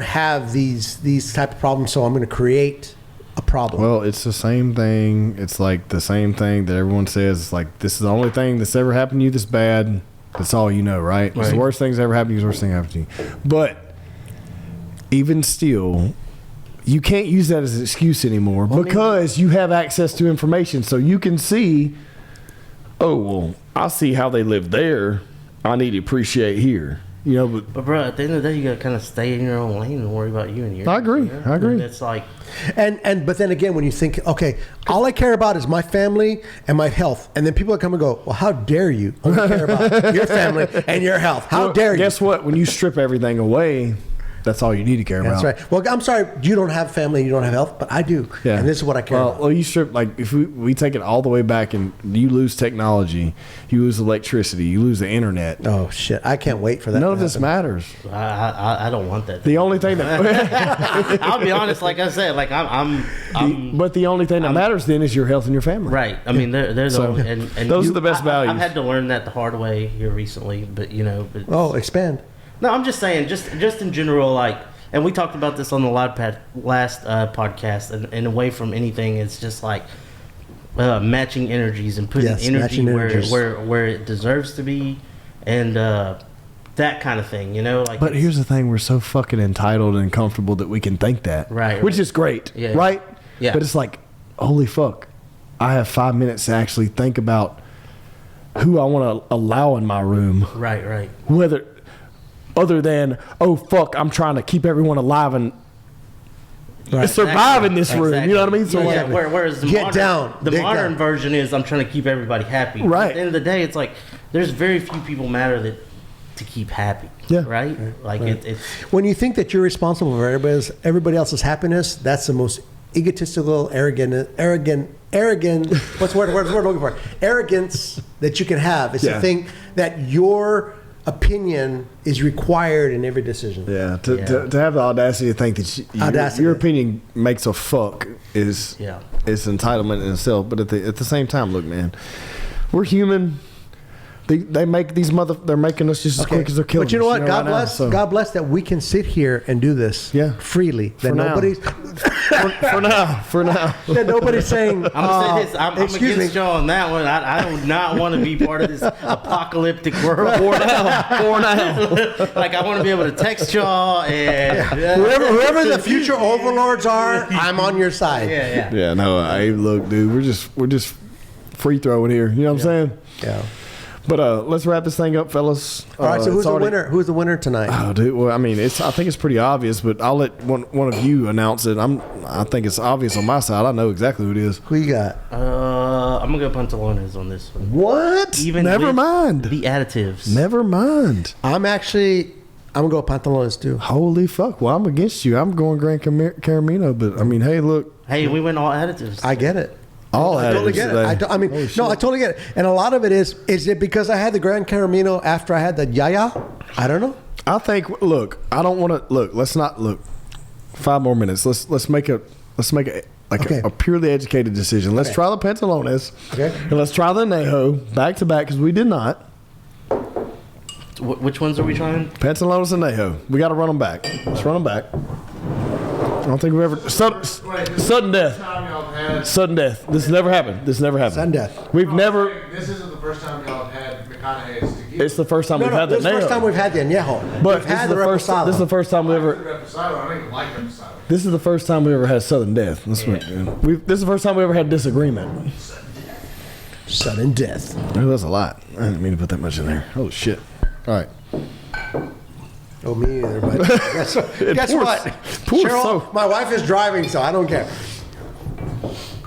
have these type of problems, so I'm going to create a problem. Well, it's the same thing. It's like the same thing that everyone says. It's like, this is the only thing that's ever happened to you that's bad. That's all you know, right? It's the worst thing that's ever happened to you. The worst thing that happened to you. But even still... You can't use that as an excuse anymore because you have access to information. So you can see, oh, well, I see how they live there. I need to appreciate here. You know, but bro, at the end of the day, you got to kind of stay in your own lane and worry about you and yours. I agree. I agree. And it's like... But then again, when you think, okay, all I care about is my family and my health. And then people come and go, well, how dare you only care about your family and your health? How dare you? Guess what? When you strip everything away... That's all you need to care about. That's right. Well, I'm sorry, you don't have family, you don't have health, but I do. Yeah. And this is what I care about. Well, you strip, like, if we take it all the way back and you lose technology, you lose electricity, you lose the internet. Oh, shit. I can't wait for that. None of this matters. I don't want that. The only thing that... I'll be honest, like I said, like but the only thing that matters then is your health and your family. Right. I mean, they're the and those are the best values. I've had to learn that the hard way here recently, but, you know... expand. No, I'm just saying, just in general, like, and we talked about this on the last podcast, and away from anything, it's just like matching energies and putting energy where it deserves to be, and that kind of thing, you know. Like, but here's the thing: we're so fucking entitled and comfortable that we can think that, right? Which is great, right? Yeah. But it's like, holy fuck, I have 5 minutes to actually think about who I want to allow in my room, right? Whether. Other than, oh, fuck, I'm trying to keep everyone alive and survive in this room. You know what I mean? So whereas the modern version is, I'm trying to keep everybody happy. Right. At the end of the day, it's like, there's very few people matter to keep happy. Yeah. Right? Like, it's... When you think that you're responsible for everybody else's happiness, that's the most egotistical, arrogant, what's the word I'm looking for? Arrogance that you can have is to think that your opinion is required in every decision. Yeah, to have the audacity to think that your opinion makes a fuck is entitlement in itself. But at the same time, look, man, we're human. They make they're making us just as quick as they're killing us. But you know what? God bless that we can sit here and do this freely. That nobody's for now. That nobody's saying. I'm against y'all on that one. I do not want to be part of this apocalyptic world. For now. Like, I want to be able to text y'all and whoever the future overlords are, I'm on your side. Yeah. No, look, dude, we're just free throwing here. You know what I'm saying? Yeah. But let's wrap this thing up, fellas. All right, so who's the winner? Who's the winner tonight? Oh, dude. Well, I mean, I think it's pretty obvious, but I'll let one of you announce it. I think it's obvious on my side. I know exactly who it is. Who you got? I'm gonna go Pantalones on this one. What? Never mind. The additives. Never mind. I'm gonna go Pantalones too. Holy fuck! Well, I'm against you. I'm going Gran Caramino, but I mean, hey, look. Hey, we went all additives. I get it. I totally get it. I totally get it. And a lot of it is it because I had the Gran Caramino after I had the Yaya? I don't know. I think. Look, I don't want to look. Let's not look. 5 more minutes. Let's make a purely educated decision. Let's try the Pantalones. Okay. And let's try the Añejo back to back because we did not. Which ones are we trying? Pantalones and Añejo. We got to run them back. Let's run them back. I don't think we've ever sudden death. Sudden death. This never happened. Sudden death. We've never. This isn't the first time y'all have had McConaughey's Tequila. It's the first time we've had that. This is the first time we've had the Añejo. But this is the first time we ever. I don't even like Reposado. This is the first time we ever had sudden death. This is the first time we ever had disagreement. Sudden death. Oh, that's a lot. I didn't mean to put that much in there. Oh shit! All right. Oh, me either. But guess pours- what? pours Cheryl, so- my wife is driving, so I don't care.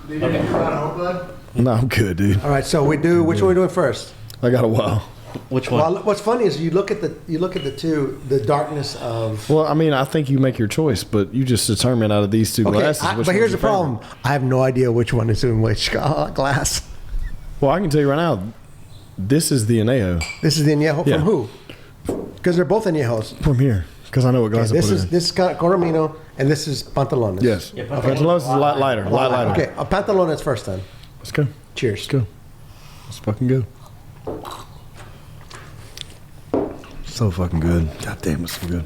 Did you ride home, bud? No, I'm good, dude. All right, so we do. Which one are we doing first? I got a while. Which one? Well, what's funny is you look at the two, the darkness of. Well, I mean, I think you make your choice, but you just determine out of these two glasses. but which here's one's the your problem. I have no idea which one is in which glass. favorite. Well, I can tell you right now, this is the Añejo This is the añejo Yeah. from who? Because they're both añejos. from here, because I know what glass I This put is it in. this is Coromino, and this is Pantalones. Yes. Yeah, Pantalones is a lot lighter. A lot lighter. Okay, Pantalones first then. Let's go. Cheers. Let's go. Let's fucking go. So fucking good. God damn, it's so good.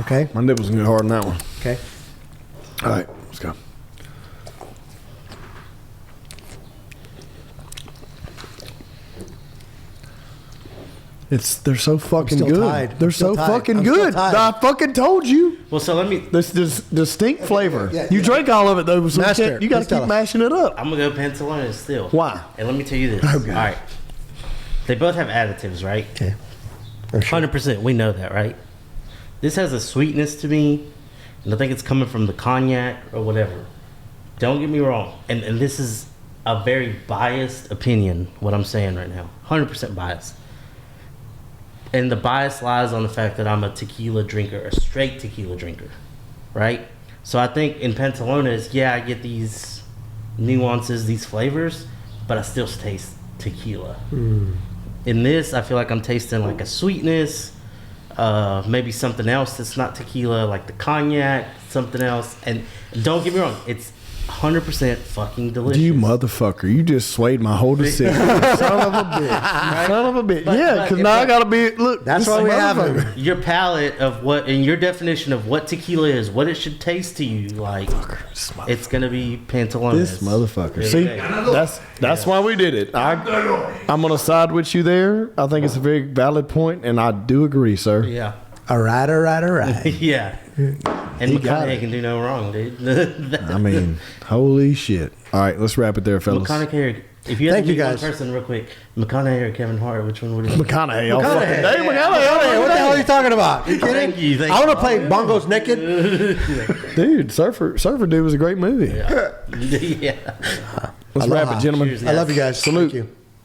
Okay. My nipples gonna get hard on that one. Okay. All right, let's go. They're so fucking still good. tied. They're I'm still so tied. fucking I'm still good. tied. I fucking told you. Well, so let me. This distinct flavor. Yeah, You yeah. drank all of it though, so Master, you got to please tell keep us. mashing it up. I'm gonna go Pantalones still. Why? And let me tell you this. Oh, God. All right. They both have additives, right? Okay. For sure. 100%. We know that, right? This has a sweetness to me, and I think it's coming from the cognac or whatever. Don't get me wrong. And this is a very biased opinion, what I'm saying right now. 100% biased. And the bias lies on the fact that I'm a tequila drinker, a straight tequila drinker, right? So I think in Pantalones, yeah, I get these nuances, these flavors, but I still taste tequila. In this, I feel like I'm tasting like a sweetness, maybe something else that's not tequila, like the cognac, something else. And don't get me wrong, it's 100% fucking delicious. You motherfucker! You just swayed my whole decision. Son of a bitch! Son of a bitch! Yeah, because now I gotta be. Look, That's this why we have motherfucker. him. Your palate of what, and your definition of what tequila is, what it should taste to you, like This motherfucker. it's gonna be Pantalones. This motherfucker. Really See, good. that's why we did it. I'm gonna side with you there. I think it's a very valid point, and I do agree, sir. Yeah. All right, all right, all right. Yeah. And He got McConaughey it. can do no wrong, dude. I mean, holy shit! All right, let's wrap it there, fellas. McConaughey, if you had Thank to you, meet one guys. person real quick, McConaughey or Kevin Hart, which one would it be? McConaughey, all fucking McConaughey. day. McConaughey, Hey, what the hell are you talking about? You kidding? Thank you, thank I want you. to play bongos naked. Dude, Surfer Dude was a great movie. Yeah. Let's wrap Aloha. it, gentlemen. Cheers, I love you guys. Salute. Thank you.